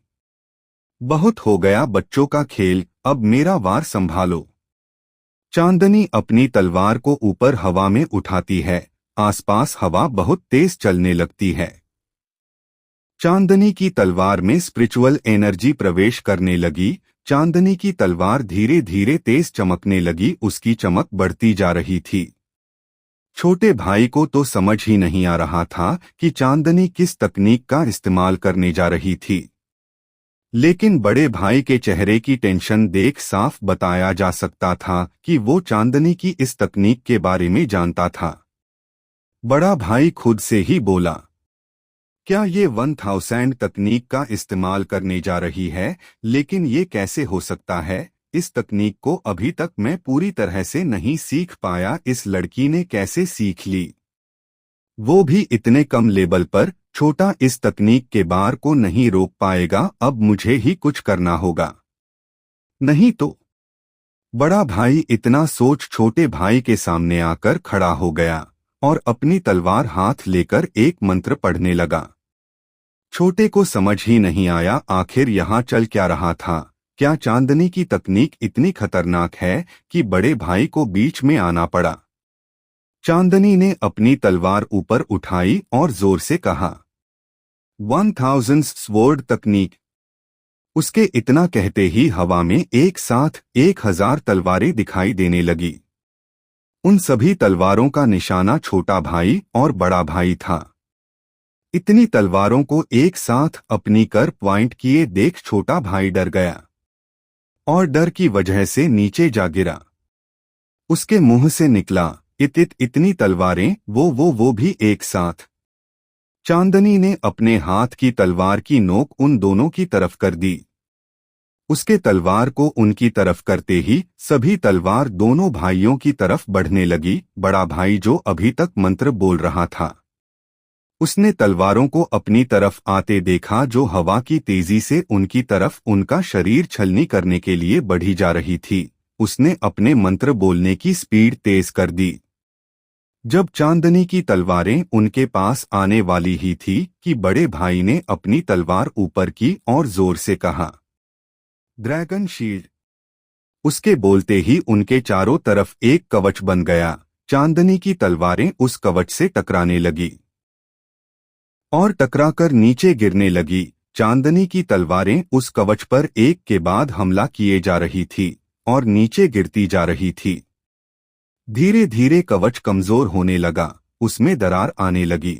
बहुत हो गया बच्चों का खेल, अब मेरा वार संभालो। चांदनी अपनी तलवार को ऊपर हवा में उठाती है। आसपास हवा बहुत तेज चलने लगती है। चांदनी की तलवार में स्पिरिचुअल एनर्जी प्रवेश करने लगी। चांदनी की तलवार धीरे धीरे तेज चमकने लगी। उसकी चमक बढ़ती जा रही थी। छोटे भाई को तो समझ ही नहीं आ रहा था कि चांदनी किस तकनीक का इस्तेमाल करने जा रही थी, लेकिन बड़े भाई के चेहरे की टेंशन देख साफ बताया जा सकता था कि वो चांदनी की इस तकनीक के बारे में जानता था। बड़ा भाई खुद से ही बोला, क्या ये 1000 तकनीक का इस्तेमाल करने जा रही है? लेकिन ये कैसे हो सकता है? इस तकनीक को अभी तक मैं पूरी तरह से नहीं सीख पाया। इस लड़की ने कैसे सीख ली, वो भी इतने कम लेवल पर। छोटा इस तकनीक के बार को नहीं रोक पाएगा। अब मुझे ही कुछ करना होगा, नहीं तो। बड़ा भाई इतना सोच छोटे भाई के सामने आकर खड़ा हो गया और अपनी तलवार हाथ लेकर एक मंत्र पढ़ने लगा। छोटे को समझ ही नहीं आया आखिर यहाँ चल क्या रहा था। क्या चांदनी की तकनीक इतनी खतरनाक है कि बड़े भाई को बीच में आना पड़ा। चांदनी ने अपनी तलवार ऊपर उठाई और जोर से कहा, 1000 स्वॉर्ड तकनीक। उसके इतना कहते ही हवा में एक साथ 1000 तलवारें दिखाई देने लगी। उन सभी तलवारों का निशाना छोटा भाई और बड़ा भाई था। इतनी तलवारों को एक साथ अपनी कर पॉइंट किए देख छोटा भाई डर गया और डर की वजह से नीचे जा गिरा। उसके मुंह से निकला, इतनी तलवारें, वो भी एक साथ। चांदनी ने अपने हाथ की तलवार की नोक उन दोनों की तरफ कर दी। उसके तलवार को उनकी तरफ करते ही सभी तलवार दोनों भाइयों की तरफ बढ़ने लगी। बड़ा भाई जो अभी तक मंत्र बोल रहा था, उसने तलवारों को अपनी तरफ आते देखा जो हवा की तेजी से उनकी तरफ उनका शरीर छलनी करने के लिए बढ़ी जा रही थी। उसने अपने मंत्र बोलने की स्पीड तेज कर दी। जब चांदनी की तलवारें उनके पास आने वाली ही थी कि बड़े भाई ने अपनी तलवार ऊपर की और जोर से कहा, ड्रैगन शील्ड। उसके बोलते ही उनके चारों तरफ एक कवच बन गया। चांदनी की तलवारें उस कवच से टकराने लगी और टकराकर नीचे गिरने लगी। चांदनी की तलवारें उस कवच पर एक के बाद हमला किए जा रही थी और नीचे गिरती जा रही थी। धीरे धीरे कवच कमजोर होने लगा, उसमें दरार आने लगी।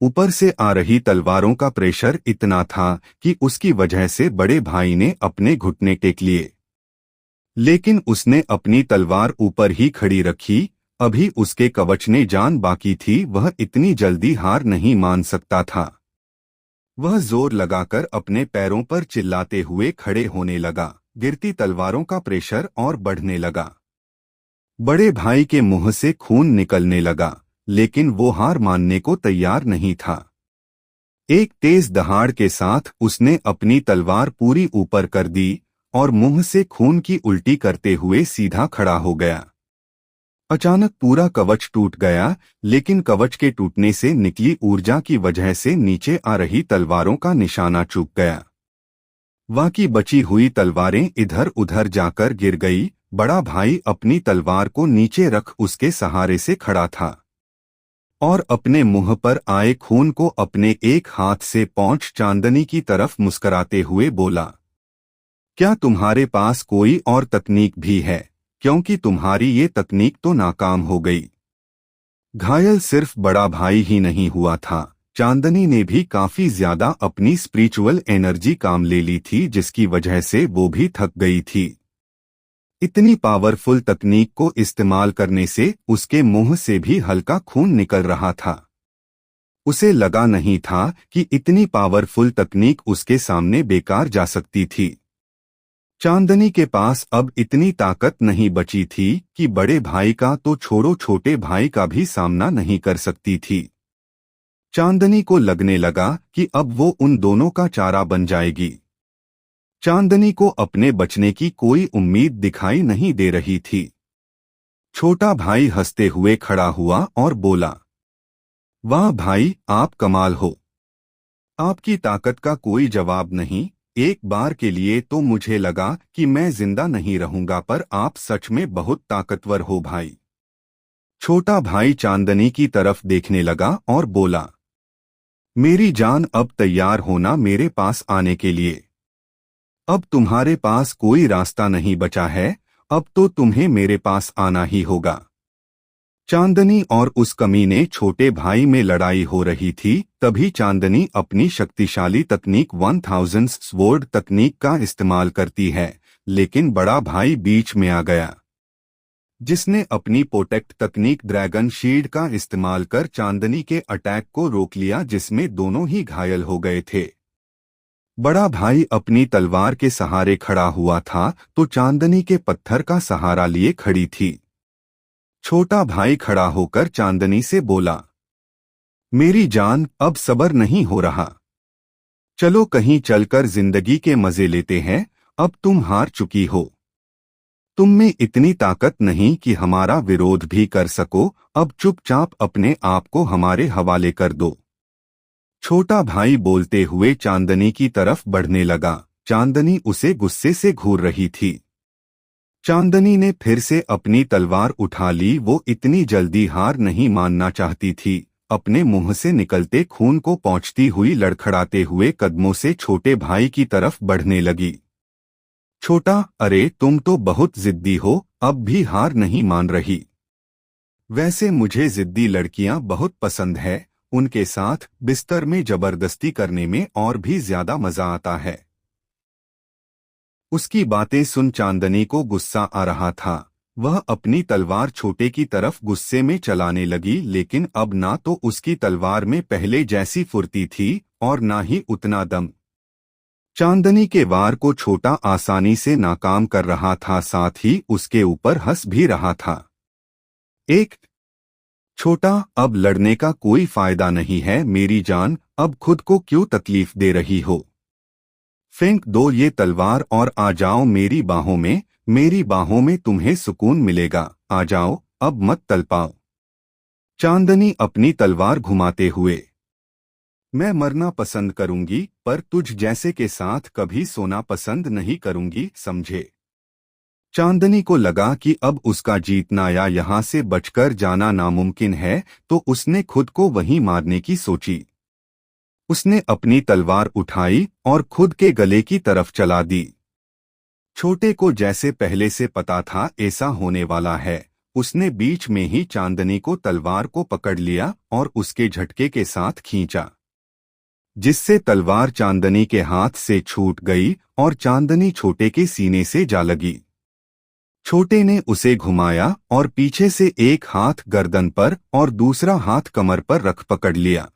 ऊपर से आ रही तलवारों का प्रेशर इतना था कि उसकी वजह से बड़े भाई ने अपने घुटने टेक लिए, लेकिन उसने अपनी तलवार ऊपर ही खड़ी रखी। अभी उसके कवच ने जान बाकी थी, वह इतनी जल्दी हार नहीं मान सकता था। वह जोर लगाकर अपने पैरों पर चिल्लाते हुए खड़े होने लगा। गिरती तलवारों का प्रेशर और बढ़ने लगा। बड़े भाई के मुंह से खून निकलने लगा, लेकिन वो हार मानने को तैयार नहीं था। एक तेज दहाड़ के साथ उसने अपनी तलवार पूरी ऊपर कर दी और मुंह से खून की उल्टी करते हुए सीधा खड़ा हो गया। अचानक पूरा कवच टूट गया, लेकिन कवच के टूटने से निकली ऊर्जा की वजह से नीचे आ रही तलवारों का निशाना चूक गया। बाकी बची हुई तलवारें इधर उधर जाकर गिर गई। बड़ा भाई अपनी तलवार को नीचे रख उसके सहारे से खड़ा था और अपने मुंह पर आए खून को अपने एक हाथ से पोंछ चांदनी की तरफ मुस्कुराते हुए बोला, क्या तुम्हारे पास कोई और तकनीक भी है, क्योंकि तुम्हारी ये तकनीक तो नाकाम हो गई। घायल सिर्फ बड़ा भाई ही नहीं हुआ था, चांदनी ने भी काफी ज्यादा अपनी स्पिरिचुअल एनर्जी काम ले ली थी, जिसकी वजह से वो भी थक गई थी। इतनी पावरफुल तकनीक को इस्तेमाल करने से उसके मुंह से भी हल्का खून निकल रहा था। उसे लगा नहीं था कि इतनी पावरफुल तकनीक उसके सामने बेकार जा सकती थी। चांदनी के पास अब इतनी ताकत नहीं बची थी कि बड़े भाई का तो छोड़ो छोटे भाई का भी सामना नहीं कर सकती थी। चांदनी को लगने लगा कि अब वो उन दोनों का चारा बन जाएगी। चांदनी को अपने बचने की कोई उम्मीद दिखाई नहीं दे रही थी। छोटा भाई हंसते हुए खड़ा हुआ और बोला, वाह भाई, आप कमाल हो। आपकी ताकत का कोई जवाब नहीं। एक बार के लिए तो मुझे लगा कि मैं जिंदा नहीं रहूंगा, पर आप सच में बहुत ताकतवर हो भाई। छोटा भाई चांदनी की तरफ देखने लगा और बोला, मेरी जान, अब तैयार होना मेरे पास आने के लिए। अब तुम्हारे पास कोई रास्ता नहीं बचा है, अब तो तुम्हें मेरे पास आना ही होगा। चांदनी और उस कमीने छोटे भाई में लड़ाई हो रही थी। तभी चांदनी अपनी शक्तिशाली तकनीक 1000 स्वॉर्ड तकनीक का इस्तेमाल करती है, लेकिन बड़ा भाई बीच में आ गया, जिसने अपनी प्रोटेक्ट तकनीक ड्रैगन शील्ड का इस्तेमाल कर चांदनी के अटैक को रोक लिया, जिसमें दोनों ही घायल हो गए थे। बड़ा भाई अपनी तलवार के सहारे खड़ा हुआ था तो चांदनी के पत्थर का सहारा लिए खड़ी थी। छोटा भाई खड़ा होकर चांदनी से बोला, मेरी जान, अब सब्र नहीं हो रहा। चलो कहीं चलकर जिंदगी के मजे लेते हैं। अब तुम हार चुकी हो। तुम में इतनी ताकत नहीं कि हमारा विरोध भी कर सको। अब चुपचाप अपने आप को हमारे हवाले कर दो। छोटा भाई बोलते हुए चांदनी की तरफ बढ़ने लगा। चांदनी उसे गुस्से से घूर रही थी। चांदनी ने फिर से अपनी तलवार उठा ली। वो इतनी जल्दी हार नहीं मानना चाहती थी। अपने मुंह से निकलते खून को पोंछती हुई लड़खड़ाते हुए कदमों से छोटे भाई की तरफ बढ़ने लगी। छोटा, अरे तुम तो बहुत जिद्दी हो, अब भी हार नहीं मान रही। वैसे मुझे जिद्दी लड़कियां बहुत पसंद है, उनके साथ बिस्तर में जबरदस्ती करने में और भी ज्यादा मजा आता है। उसकी बातें सुन चांदनी को गुस्सा आ रहा था। वह अपनी तलवार छोटे की तरफ गुस्से में चलाने लगी, लेकिन अब ना तो उसकी तलवार में पहले जैसी फुर्ती थी और ना ही उतना दम। चांदनी के वार को छोटा आसानी से नाकाम कर रहा था, साथ ही उसके ऊपर हंस भी रहा था। एक छोटा, अब लड़ने का कोई फायदा नहीं है मेरी जान, अब खुद को क्यों तकलीफ दे रही हो। फेंक दो ये तलवार और आ जाओ मेरी बाहों में। मेरी बाहों में तुम्हें सुकून मिलेगा। आ जाओ, अब मत तलपाओ। चांदनी अपनी तलवार घुमाते हुए, मैं मरना पसंद करूंगी, पर तुझ जैसे के साथ कभी सोना पसंद नहीं करूंगी, समझे। चांदनी को लगा कि अब उसका जीतना या यहाँ से बचकर जाना नामुमकिन है, तो उसने खुद को वहीं मारने की सोची। उसने अपनी तलवार उठाई और खुद के गले की तरफ चला दी। छोटे को जैसे पहले से पता था ऐसा होने वाला है, उसने बीच में ही चांदनी को तलवार को पकड़ लिया और उसके झटके के साथ खींचा, जिससे तलवार चांदनी के हाथ से छूट गई और चांदनी छोटे के सीने से जा लगी। छोटे ने उसे घुमाया और पीछे से एक हाथ गर्दन पर और दूसरा हाथ कमर पर रख पकड़ लिया।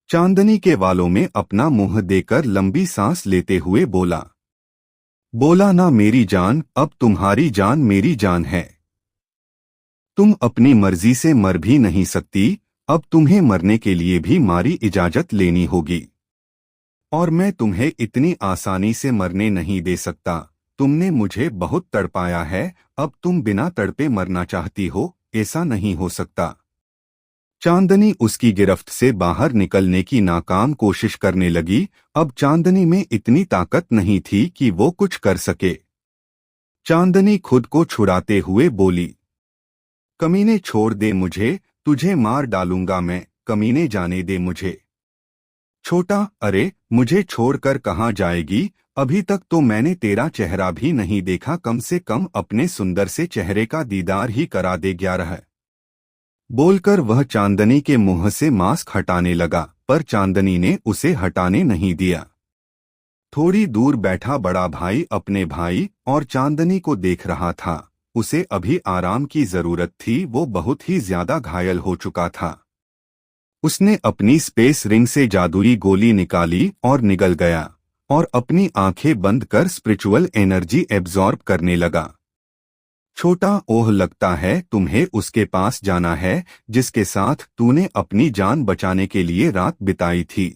चांदनी के वालों में अपना मुंह देकर लंबी सांस लेते हुए बोला ना मेरी जान, अब तुम्हारी जान मेरी जान है। तुम अपनी मर्जी से मर भी नहीं सकती। अब तुम्हें मरने के लिए भी मारी इजाजत लेनी होगी, और मैं तुम्हें इतनी आसानी से मरने नहीं दे सकता। तुमने मुझे बहुत तड़पाया है, अब तुम बिना तड़पे मरना चाहती हो, ऐसा नहीं हो सकता। चांदनी उसकी गिरफ्त से बाहर निकलने की नाकाम कोशिश करने लगी। अब चांदनी में इतनी ताकत नहीं थी कि वो कुछ कर सके। चांदनी खुद को छुड़ाते हुए बोली, कमीने छोड़ दे मुझे, तुझे मार डालूंगा मैं, कमीने जाने दे मुझे। छोटा, अरे मुझे छोड़कर कहाँ जाएगी, अभी तक तो मैंने तेरा चेहरा भी नहीं देखा, कम से कम अपने सुंदर से चेहरे का दीदार ही करा दे 11। बोलकर वह चांदनी के मुंह से मास्क हटाने लगा, पर चांदनी ने उसे हटाने नहीं दिया। थोड़ी दूर बैठा बड़ा भाई अपने भाई और चांदनी को देख रहा था। उसे अभी आराम की जरूरत थी, वो बहुत ही ज्यादा घायल हो चुका था। उसने अपनी स्पेस रिंग से जादुई गोली निकाली और निगल गया, और अपनी आंखें बंद कर स्पिरिचुअल एनर्जी एब्जॉर्ब करने लगा। छोटा, ओह लगता है तुम्हें उसके पास जाना है जिसके साथ तूने अपनी जान बचाने के लिए रात बिताई थी।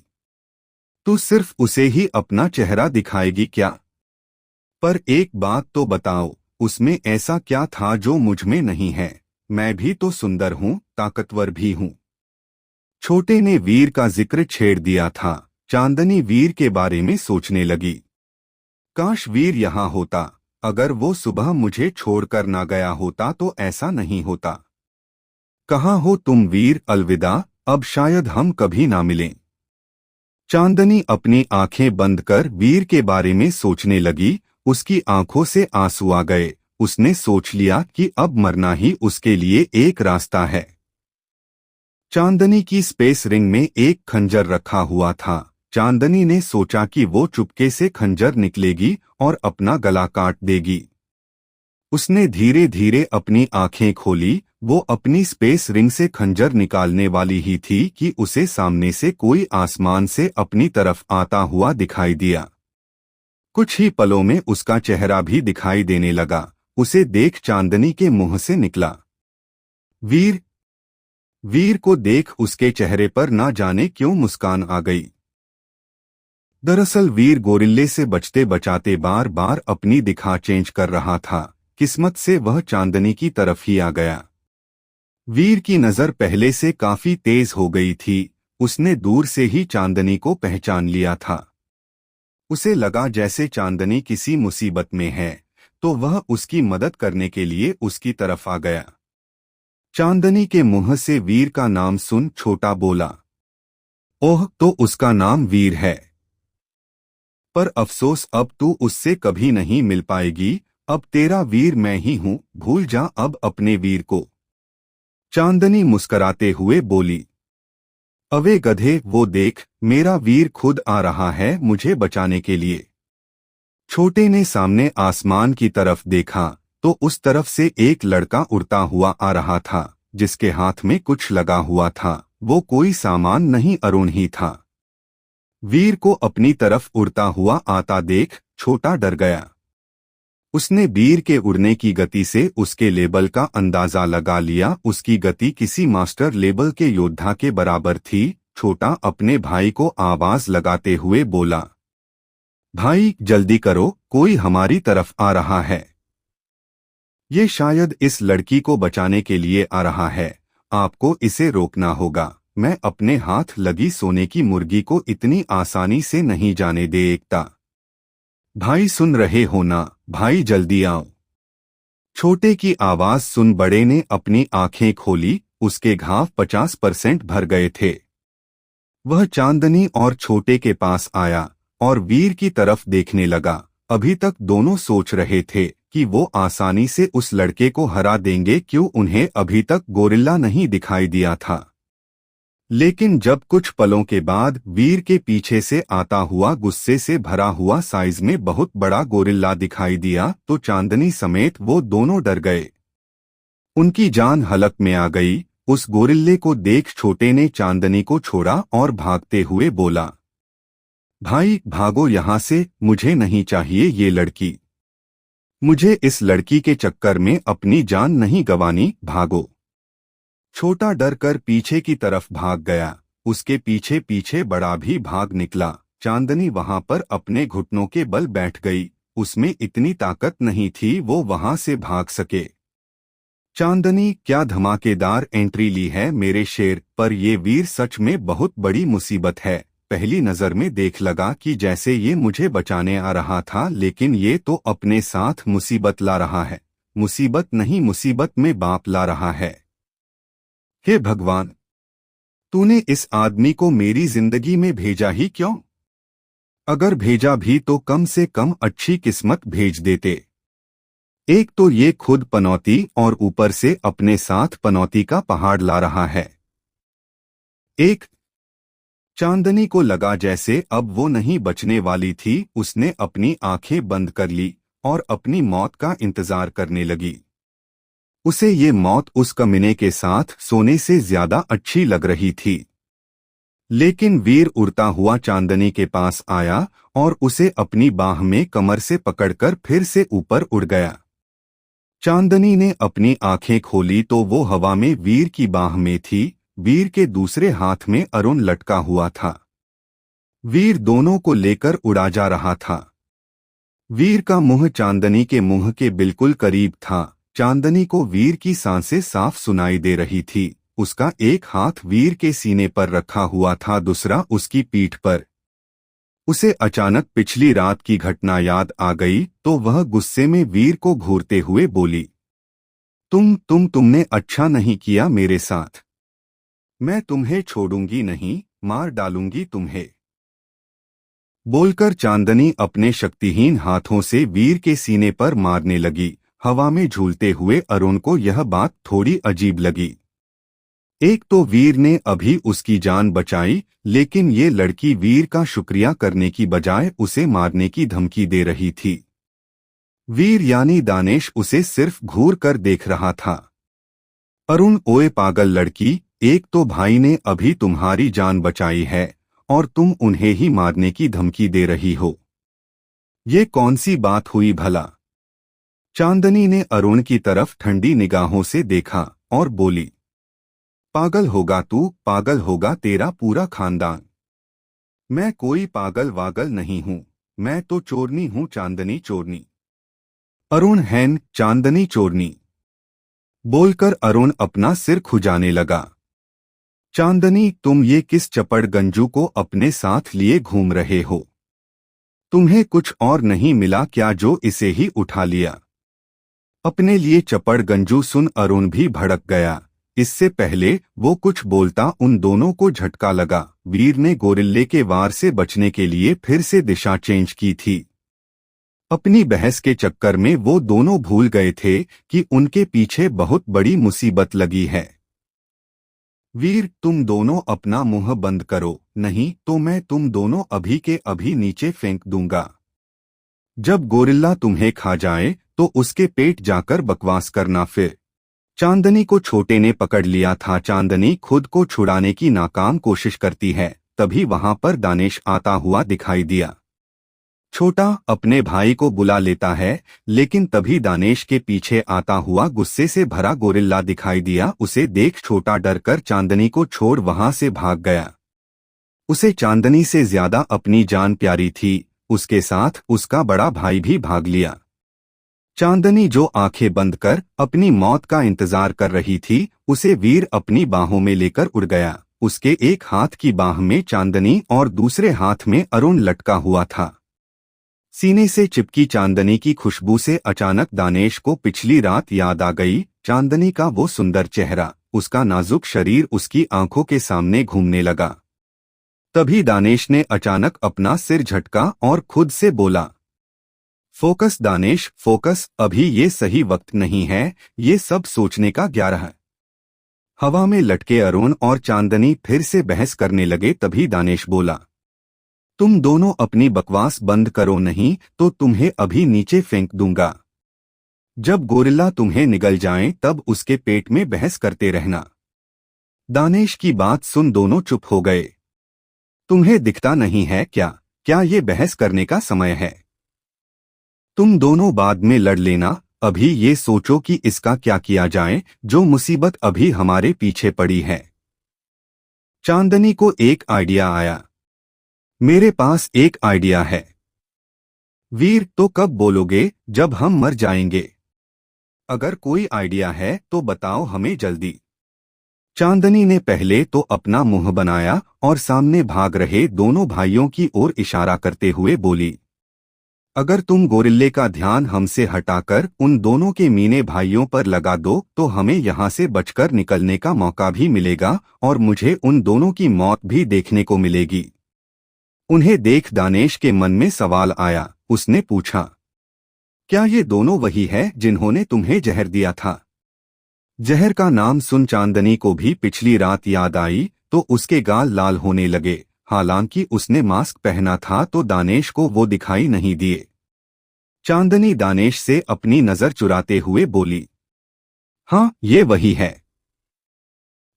तू सिर्फ उसे ही अपना चेहरा दिखाएगी क्या? पर एक बात तो बताओ, उसमें ऐसा क्या था जो मुझ में नहीं है? मैं भी तो सुंदर हूँ, ताकतवर भी हूँ। छोटे ने वीर का जिक्र छेड़ दिया था। चांदनी वीर के बारे में सोचने लगी। काश वीर यहाँ होता, अगर वो सुबह मुझे छोड़कर ना गया होता तो ऐसा नहीं होता। कहाँ हो तुम वीर, अलविदा, अब शायद हम कभी ना मिलें। चांदनी अपनी आंखें बंद कर वीर के बारे में सोचने लगी। उसकी आंखों से आंसू आ गए। उसने सोच लिया कि अब मरना ही उसके लिए एक रास्ता है। चांदनी की स्पेस रिंग में एक खंजर रखा हुआ था। चांदनी ने सोचा कि वो चुपके से खंजर निकलेगी और अपना गला काट देगी। उसने धीरे धीरे अपनी आंखें खोली। वो अपनी स्पेस रिंग से खंजर निकालने वाली ही थी कि उसे सामने से कोई आसमान से अपनी तरफ आता हुआ दिखाई दिया। कुछ ही पलों में उसका चेहरा भी दिखाई देने लगा। उसे देख चांदनी के मुंह से निकला, वीर। वीर को देख उसके चेहरे पर ना जाने क्यों मुस्कान आ गई। दरअसल वीर गोरिल्ले से बचते बचाते बार बार अपनी दिखा चेंज कर रहा था। किस्मत से वह चांदनी की तरफ ही आ गया। वीर की नजर पहले से काफी तेज हो गई थी। उसने दूर से ही चांदनी को पहचान लिया था। उसे लगा जैसे चांदनी किसी मुसीबत में है, तो वह उसकी मदद करने के लिए उसकी तरफ आ गया। चांदनी के मुंह से वीर का नाम सुन छोटा बोला, ओह, तो उसका नाम वीर है। पर अफसोस, अब तू उससे कभी नहीं मिल पाएगी। अब तेरा वीर मैं ही हूँ, भूल जा अब अपने वीर को। चांदनी मुस्कराते हुए बोली, अवे गधे, वो देख, मेरा वीर खुद आ रहा है मुझे बचाने के लिए। छोटे ने सामने आसमान की तरफ देखा तो उस तरफ से एक लड़का उड़ता हुआ आ रहा था, जिसके हाथ में कुछ लगा हुआ था। वो कोई सामान नहीं, अरुण ही था। वीर को अपनी तरफ उड़ता हुआ आता देख छोटा डर गया। उसने वीर के उड़ने की गति से उसके लेवल का अंदाजा लगा लिया। उसकी गति किसी मास्टर लेवल के योद्धा के बराबर थी। छोटा अपने भाई को आवाज लगाते हुए बोला, भाई जल्दी करो, कोई हमारी तरफ आ रहा है। ये शायद इस लड़की को बचाने के लिए आ रहा है। आपको इसे रोकना होगा। मैं अपने हाथ लगी सोने की मुर्गी को इतनी आसानी से नहीं जाने दे एकता। भाई सुन रहे हो ना, भाई जल्दी आओ। छोटे की आवाज सुन बड़े ने अपनी आंखें खोली। उसके घाव 50% भर गए थे। वह चांदनी और छोटे के पास आया और वीर की तरफ देखने लगा। अभी तक दोनों सोच रहे थे कि वो आसानी से उस लड़के को हरा देंगे, क्यों उन्हें अभी तक गोरिल्ला नहीं दिखाई दिया था। लेकिन जब कुछ पलों के बाद वीर के पीछे से आता हुआ गुस्से से भरा हुआ साइज में बहुत बड़ा गोरिल्ला दिखाई दिया तो चांदनी समेत वो दोनों डर गए। उनकी जान हलक में आ गई। उस गोरिल्ले को देख छोटे ने चांदनी को छोड़ा और भागते हुए बोला, भाई भागो यहाँ से, मुझे नहीं चाहिए ये लड़की। मुझे इस लड़की के चक्कर में अपनी जान नहीं गंवानी, भागो। छोटा डर कर पीछे की तरफ भाग गया। उसके पीछे पीछे बड़ा भी भाग निकला। चांदनी वहां पर अपने घुटनों के बल बैठ गई। उसमें इतनी ताकत नहीं थी वो वहां से भाग सके। चांदनी, क्या धमाकेदार एंट्री ली है मेरे शेर, पर ये वीर सच में बहुत बड़ी मुसीबत है। पहली नजर में देख लगा कि जैसे ये मुझे बचाने आ रहा था, लेकिन ये तो अपने साथ मुसीबत ला रहा है। मुसीबत नहीं, मुसीबत में बाप ला रहा है। हे भगवान, तूने इस आदमी को मेरी जिंदगी में भेजा ही क्यों? अगर भेजा भी तो कम से कम अच्छी किस्मत भेज देते। एक तो ये खुद पनौती और ऊपर से अपने साथ पनौती का पहाड़ ला रहा है। चांदनी को लगा जैसे अब वो नहीं बचने वाली थी। उसने अपनी आंखें बंद कर ली और अपनी मौत का इंतजार करने लगी। उसे ये मौत उस कमीने के साथ सोने से ज्यादा अच्छी लग रही थी। लेकिन वीर उड़ता हुआ चांदनी के पास आया और उसे अपनी बाह में कमर से पकड़कर फिर से ऊपर उड़ गया। चांदनी ने अपनी आंखें खोली तो वो हवा में वीर की बाह में थी। वीर के दूसरे हाथ में अरुण लटका हुआ था। वीर दोनों को लेकर उड़ा जा रहा था। वीर का मुंह चांदनी के मुंह के बिल्कुल करीब था। चांदनी को वीर की सांसें साफ सुनाई दे रही थी। उसका एक हाथ वीर के सीने पर रखा हुआ था, दूसरा उसकी पीठ पर। उसे अचानक पिछली रात की घटना याद आ गई तो वह गुस्से में वीर को घूरते हुए बोली, तुमने अच्छा नहीं किया मेरे साथ। मैं तुम्हें छोड़ूंगी नहीं, मार डालूंगी तुम्हें। बोलकर चांदनी अपने शक्तिहीन हाथों से वीर के सीने पर मारने लगी। हवा में झूलते हुए अरुण को यह बात थोड़ी अजीब लगी। एक तो वीर ने अभी उसकी जान बचाई, लेकिन ये लड़की वीर का शुक्रिया करने की बजाय उसे मारने की धमकी दे रही थी। वीर यानी दानेश उसे सिर्फ घूर कर देख रहा था। अरुण, ओए पागल लड़की, एक तो भाई ने अभी तुम्हारी जान बचाई है और तुम उन्हें ही मारने की धमकी दे रही हो। ये कौन सी बात हुई भला? चांदनी ने अरुण की तरफ ठंडी निगाहों से देखा और बोली, पागल होगा तू, पागल होगा तेरा पूरा खानदान। मैं कोई पागल वागल नहीं हूं, मैं तो चोरनी हूं, चांदनी चोरनी। अरुण हैन, चांदनी चोरनी। बोलकर अरुण अपना सिर खुजाने लगा। चांदनी, तुम ये किस चपड़ गंजू को अपने साथ लिए घूम रहे हो? तुम्हें कुछ और नहीं मिला क्या जो इसे ही उठा लिया? अपने लिए चपड़ गंजू सुन अरुण भी भड़क गया। इससे पहले वो कुछ बोलता उन दोनों को झटका लगा। वीर ने गोरिल्ले के वार से बचने के लिए फिर से दिशा चेंज की थी। अपनी बहस के चक्कर में वो दोनों भूल गए थे कि उनके पीछे बहुत बड़ी मुसीबत लगी है। वीर, तुम दोनों अपना मुंह बंद करो, नहीं तो मैं तुम दोनों अभी के अभी नीचे फेंक दूंगा। जब गोरिल्ला तुम्हें खा जाए तो उसके पेट जाकर बकवास करना फिर। चांदनी को छोटे ने पकड़ लिया था। चांदनी खुद को छुड़ाने की नाकाम कोशिश करती है, तभी वहां पर दानेश आता हुआ दिखाई दिया। छोटा अपने भाई को बुला लेता है, लेकिन तभी दानेश के पीछे आता हुआ गुस्से से भरा गोरिल्ला दिखाई दिया। उसे देख छोटा डरकर चांदनी को छोड़ वहां से भाग गया। उसे चांदनी से ज्यादा अपनी जान प्यारी थी। उसके साथ उसका बड़ा भाई भी भाग लिया। चांदनी जो आंखें बंद कर अपनी मौत का इंतजार कर रही थी, उसे वीर अपनी बाहों में लेकर उड़ गया। उसके एक हाथ की बाह में चांदनी और दूसरे हाथ में अरुण लटका हुआ था। सीने से चिपकी चांदनी की खुशबू से अचानक दानेश को पिछली रात याद आ गई। चांदनी का वो सुंदर चेहरा, उसका नाजुक शरीर उसकी आंखों के सामने घूमने लगा। तभी दानेश ने अचानक अपना सिर झटका और खुद से बोला, फोकस दानेश, फोकस, अभी ये सही वक्त नहीं है ये सब सोचने का। 11 हवा में लटके अरुण और चांदनी फिर से बहस करने लगे। तभी दानेश बोला, तुम दोनों अपनी बकवास बंद करो, नहीं तो तुम्हें अभी नीचे फेंक दूंगा। जब गोरिल्ला तुम्हें निगल जाए तब उसके पेट में बहस करते रहना। दानेश की बात सुन दोनों चुप हो गए। तुम्हें दिखता नहीं है क्या ये बहस करने का समय है? तुम दोनों बाद में लड़ लेना, अभी ये सोचो कि इसका क्या किया जाए, जो मुसीबत अभी हमारे पीछे पड़ी है। चांदनी को एक आइडिया आया। मेरे पास एक आइडिया है। वीर, तो कब बोलोगे, जब हम मर जाएंगे? अगर कोई आइडिया है तो बताओ हमें जल्दी। चांदनी ने पहले तो अपना मुंह बनाया और सामने भाग रहे दोनों भाइयों की ओर इशारा करते हुए बोली, अगर तुम गोरिल्ले का ध्यान हमसे हटाकर उन दोनों के मीने भाइयों पर लगा दो तो हमें यहाँ से बचकर निकलने का मौका भी मिलेगा और मुझे उन दोनों की मौत भी देखने को मिलेगी। उन्हें देख दानेश के मन में सवाल आया। उसने पूछा, क्या ये दोनों वही है जिन्होंने तुम्हें जहर दिया था? जहर का नाम सुन चांदनी को भी पिछली रात याद आई तो उसके गाल लाल होने लगे। हालांकि उसने मास्क पहना था तो दानेश को वो दिखाई नहीं दिए। चांदनी दानेश से अपनी नजर चुराते हुए बोली, हाँ, ये वही है।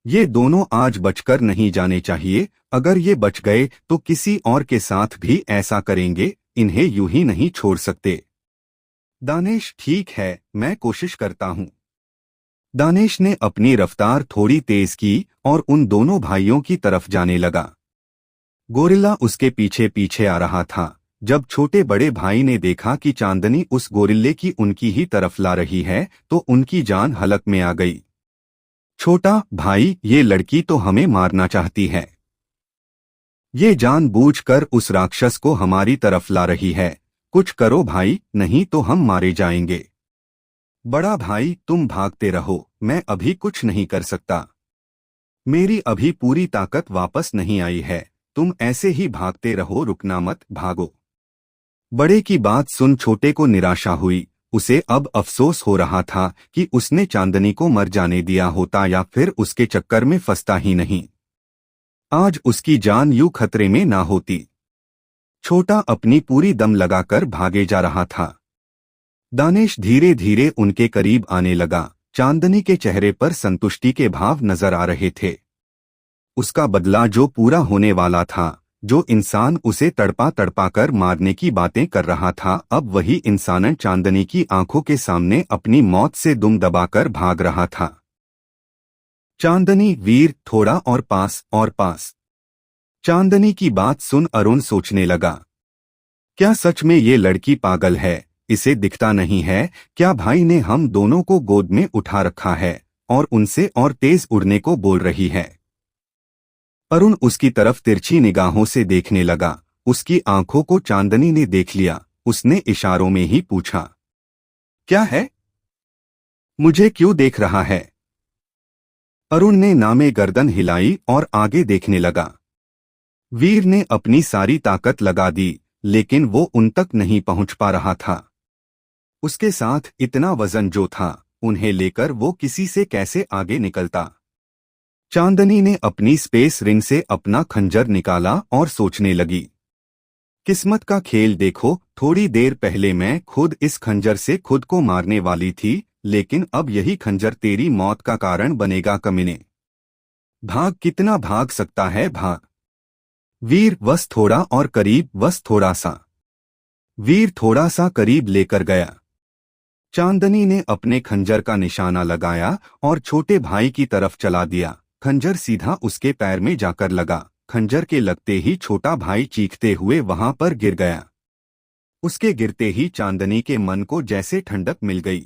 ये दोनों आज बचकर नहीं जाने चाहिए। अगर ये बच गए तो किसी और के साथ भी ऐसा करेंगे। इन्हें यूं ही नहीं छोड़ सकते। दानेश, ठीक है, मैं कोशिश करता हूं। दानेश ने अपनी रफ्तार थोड़ी तेज की और उन दोनों भाइयों की तरफ जाने लगा। गोरिल्ला उसके पीछे पीछे आ रहा था। जब छोटे बड़े भाई ने देखा कि चांदनी उस गोरिल्ले की उनकी ही तरफ ला रही है तो उनकी जान हलक में आ गई। छोटा भाई, ये लड़की तो हमें मारना चाहती है। ये जानबूझकर उस राक्षस को हमारी तरफ ला रही है। कुछ करो भाई, नहीं तो हम मारे जाएंगे। बड़ा भाई, तुम भागते रहो, मैं अभी कुछ नहीं कर सकता। मेरी अभी पूरी ताकत वापस नहीं आई है। तुम ऐसे ही भागते रहो, रुकना मत, भागो। बड़े की बात सुन छोटे को निराशा हुई। उसे अब अफसोस हो रहा था कि उसने चांदनी को मर जाने दिया होता या फिर उसके चक्कर में फंसता ही नहीं। आज उसकी जान यूं खतरे में ना होती। छोटा अपनी पूरी दम लगाकर भागे जा रहा था। दानेश धीरे धीरे उनके करीब आने लगा। चांदनी के चेहरे पर संतुष्टि के भाव नजर आ रहे थे। उसका बदला जो पूरा होने वाला था, जो इंसान उसे तड़पा तड़पा कर मारने की बातें कर रहा था, अब वही इंसान चांदनी की आंखों के सामने अपनी मौत से दुम दबाकर भाग रहा था। चांदनी, वीर, थोड़ा और पास और पास। चांदनी की बात सुन अरुण सोचने लगा, क्या सच में ये लड़की पागल है? इसे दिखता नहीं है क्या भाई ने हम दोनों को गोद में उठा रखा है और उनसे और तेज उड़ने को बोल रही है? अरुण उसकी तरफ तिरछी निगाहों से देखने लगा। उसकी आंखों को चांदनी ने देख लिया। उसने इशारों में ही पूछा, क्या है? मुझे क्यों देख रहा है? अरुण ने नामे गर्दन हिलाई और आगे देखने लगा। वीर ने अपनी सारी ताकत लगा दी, लेकिन वो उन तक नहीं पहुंच पा रहा था। उसके साथ इतना वजन जो था, उन्हें लेकर वो किसी से कैसे आगे निकलता। चांदनी ने अपनी स्पेस रिंग से अपना खंजर निकाला और सोचने लगी, किस्मत का खेल देखो, थोड़ी देर पहले मैं खुद इस खंजर से खुद को मारने वाली थी, लेकिन अब यही खंजर तेरी मौत का कारण बनेगा कमीने। भाग, कितना भाग सकता है, भाग। वीर, बस थोड़ा और करीब, बस थोड़ा सा। वीर थोड़ा सा करीब लेकर गया। चांदनी ने अपने खंजर का निशाना लगाया और छोटे भाई की तरफ चला दिया। खंजर सीधा उसके पैर में जाकर लगा। खंजर के लगते ही छोटा भाई चीखते हुए वहां पर गिर गया। उसके गिरते ही चांदनी के मन को जैसे ठंडक मिल गई।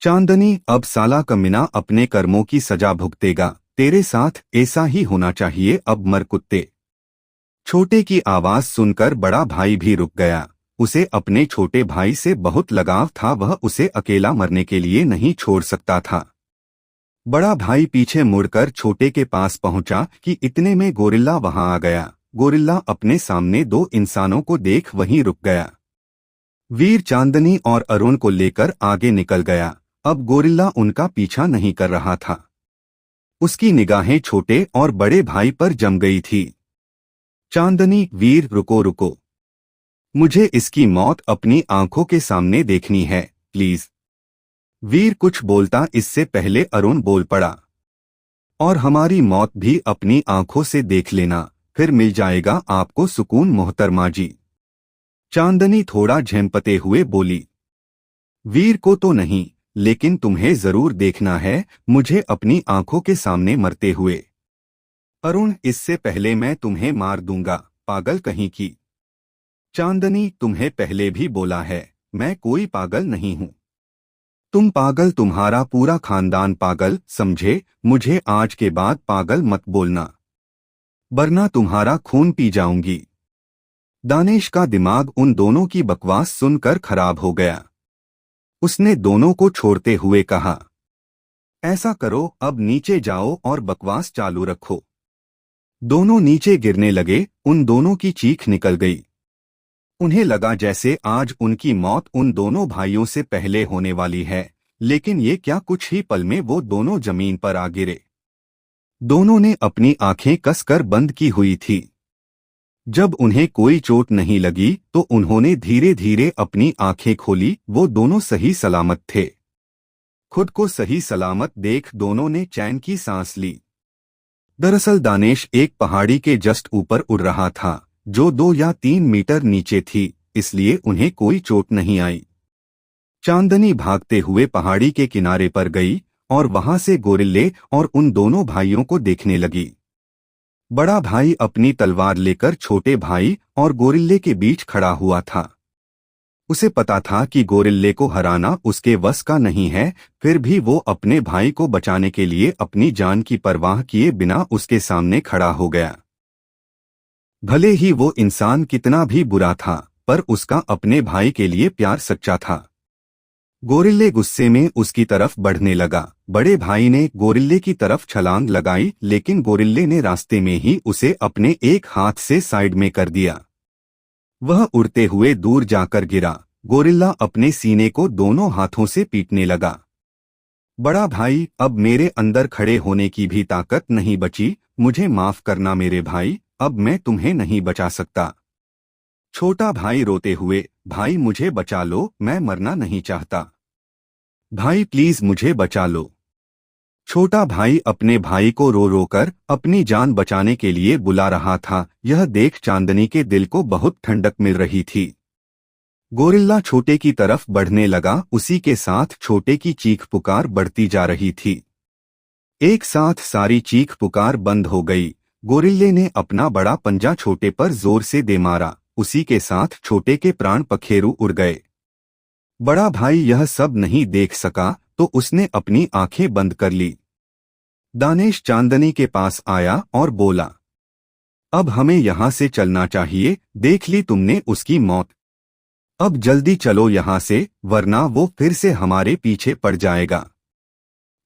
चांदनी, अब साला कमीना अपने कर्मों की सजा भुगतेगा। तेरे साथ ऐसा ही होना चाहिए, अब मर कुत्ते। छोटे की आवाज सुनकर बड़ा भाई भी रुक गया। उसे अपने छोटे भाई से बहुत लगाव था, वह उसे अकेला मरने के लिए नहीं छोड़ सकता था। बड़ा भाई पीछे मुड़कर छोटे के पास पहुंचा कि इतने में गोरिल्ला वहां आ गया। गोरिल्ला अपने सामने दो इंसानों को देख वहीं रुक गया। वीर चांदनी और अरुण को लेकर आगे निकल गया। अब गोरिल्ला उनका पीछा नहीं कर रहा था। उसकी निगाहें छोटे और बड़े भाई पर जम गई थी। चांदनी, वीर, रुको रुको, मुझे इसकी मौत अपनी आंखों के सामने देखनी है, प्लीज। वीर कुछ बोलता इससे पहले अरुण बोल पड़ा, और हमारी मौत भी अपनी आंखों से देख लेना, फिर मिल जाएगा आपको सुकून मोहतरमा जी। चांदनी थोड़ा झेंपते हुए बोली। वीर को तो नहीं, लेकिन तुम्हें जरूर देखना है मुझे अपनी आंखों के सामने मरते हुए। अरुण, इससे पहले मैं तुम्हें मार दूंगा, पागल कहीं की। चांदनी, तुम्हें पहले भी बोला है, मैं कोई पागल नहीं हूं। तुम पागल, तुम्हारा पूरा खानदान पागल, समझे? मुझे आज के बाद पागल मत बोलना, वरना तुम्हारा खून पी जाऊंगी। दानेश का दिमाग उन दोनों की बकवास सुनकर खराब हो गया। उसने दोनों को छोड़ते हुए कहा, ऐसा करो, अब नीचे जाओ और बकवास चालू रखो। दोनों नीचे गिरने लगे। उन दोनों की चीख निकल गई। उन्हें लगा जैसे आज उनकी मौत उन दोनों भाइयों से पहले होने वाली है, लेकिन ये क्या, कुछ ही पल में वो दोनों जमीन पर आ गिरे। दोनों ने अपनी आंखें कसकर बंद की हुई थी। जब उन्हें कोई चोट नहीं लगी तो उन्होंने धीरे धीरे अपनी आंखें खोली। वो दोनों सही सलामत थे। खुद को सही सलामत देख दोनों ने चैन की सांस ली। दरअसल दानेश एक पहाड़ी के जस्ट ऊपर उड़ रहा था, जो 2 या 3 मीटर नीचे थी, इसलिए उन्हें कोई चोट नहीं आई। चांदनी भागते हुए पहाड़ी के किनारे पर गई और वहां से गोरिल्ले और उन दोनों भाइयों को देखने लगी। बड़ा भाई अपनी तलवार लेकर छोटे भाई और गोरिल्ले के बीच खड़ा हुआ था। उसे पता था कि गोरिल्ले को हराना उसके वश का नहीं है, फिर भी वो अपने भाई को बचाने के लिए अपनी जान की परवाह किए बिना उसके सामने खड़ा हो गया। भले ही वो इंसान कितना भी बुरा था, पर उसका अपने भाई के लिए प्यार सच्चा था। गोरिल्ले गुस्से में उसकी तरफ बढ़ने लगा। बड़े भाई ने गोरिल्ले की तरफ छलांग लगाई, लेकिन गोरिल्ले ने रास्ते में ही उसे अपने एक हाथ से साइड में कर दिया। वह उड़ते हुए दूर जाकर गिरा। गोरिल्ला अपने सीने को दोनों हाथों से पीटने लगा। बड़ा भाई, अब मेरे अंदर खड़े होने की भी ताकत नहीं बची, मुझे माफ करना मेरे भाई, अब मैं तुम्हें नहीं बचा सकता। छोटा भाई रोते हुए, भाई मुझे बचा लो, मैं मरना नहीं चाहता। भाई प्लीज मुझे बचा लो। छोटा भाई अपने भाई को रो रो कर अपनी जान बचाने के लिए बुला रहा था। यह देख चांदनी के दिल को बहुत ठंडक मिल रही थी। गोरिल्ला छोटे की तरफ बढ़ने लगा, उसी के साथ छोटे की चीख पुकार बढ़ती जा रही थी। एक साथ सारी चीख पुकार बंद हो गई। गोरिल्ले ने अपना बड़ा पंजा छोटे पर जोर से दे मारा, उसी के साथ छोटे के प्राण पखेरु उड़ गए। बड़ा भाई यह सब नहीं देख सका तो उसने अपनी आंखें बंद कर ली। दानेश चांदनी के पास आया और बोला, अब हमें यहां से चलना चाहिए, देख ली तुमने उसकी मौत। अब जल्दी चलो यहां से, वरना वो फिर से हमारे पीछे पड़ जाएगा।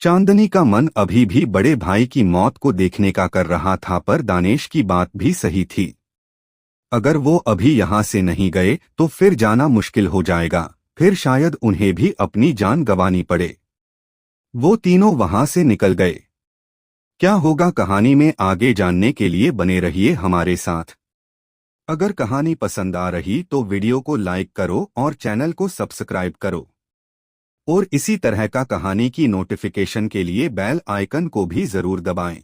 चांदनी का मन अभी भी बड़े भाई की मौत को देखने का कर रहा था, पर दानेश की बात भी सही थी। अगर वो अभी यहां से नहीं गए तो फिर जाना मुश्किल हो जाएगा, फिर शायद उन्हें भी अपनी जान गंवानी पड़े। वो तीनों वहां से निकल गए। क्या होगा कहानी में आगे जानने के लिए बने रहिए हमारे साथ। अगर कहानी पसंद आ रही तो वीडियो को लाइक करो और चैनल को सब्सक्राइब करो, और इसी तरह का कहानी की नोटिफिकेशन के लिए बेल आइकन को भी जरूर दबाएं।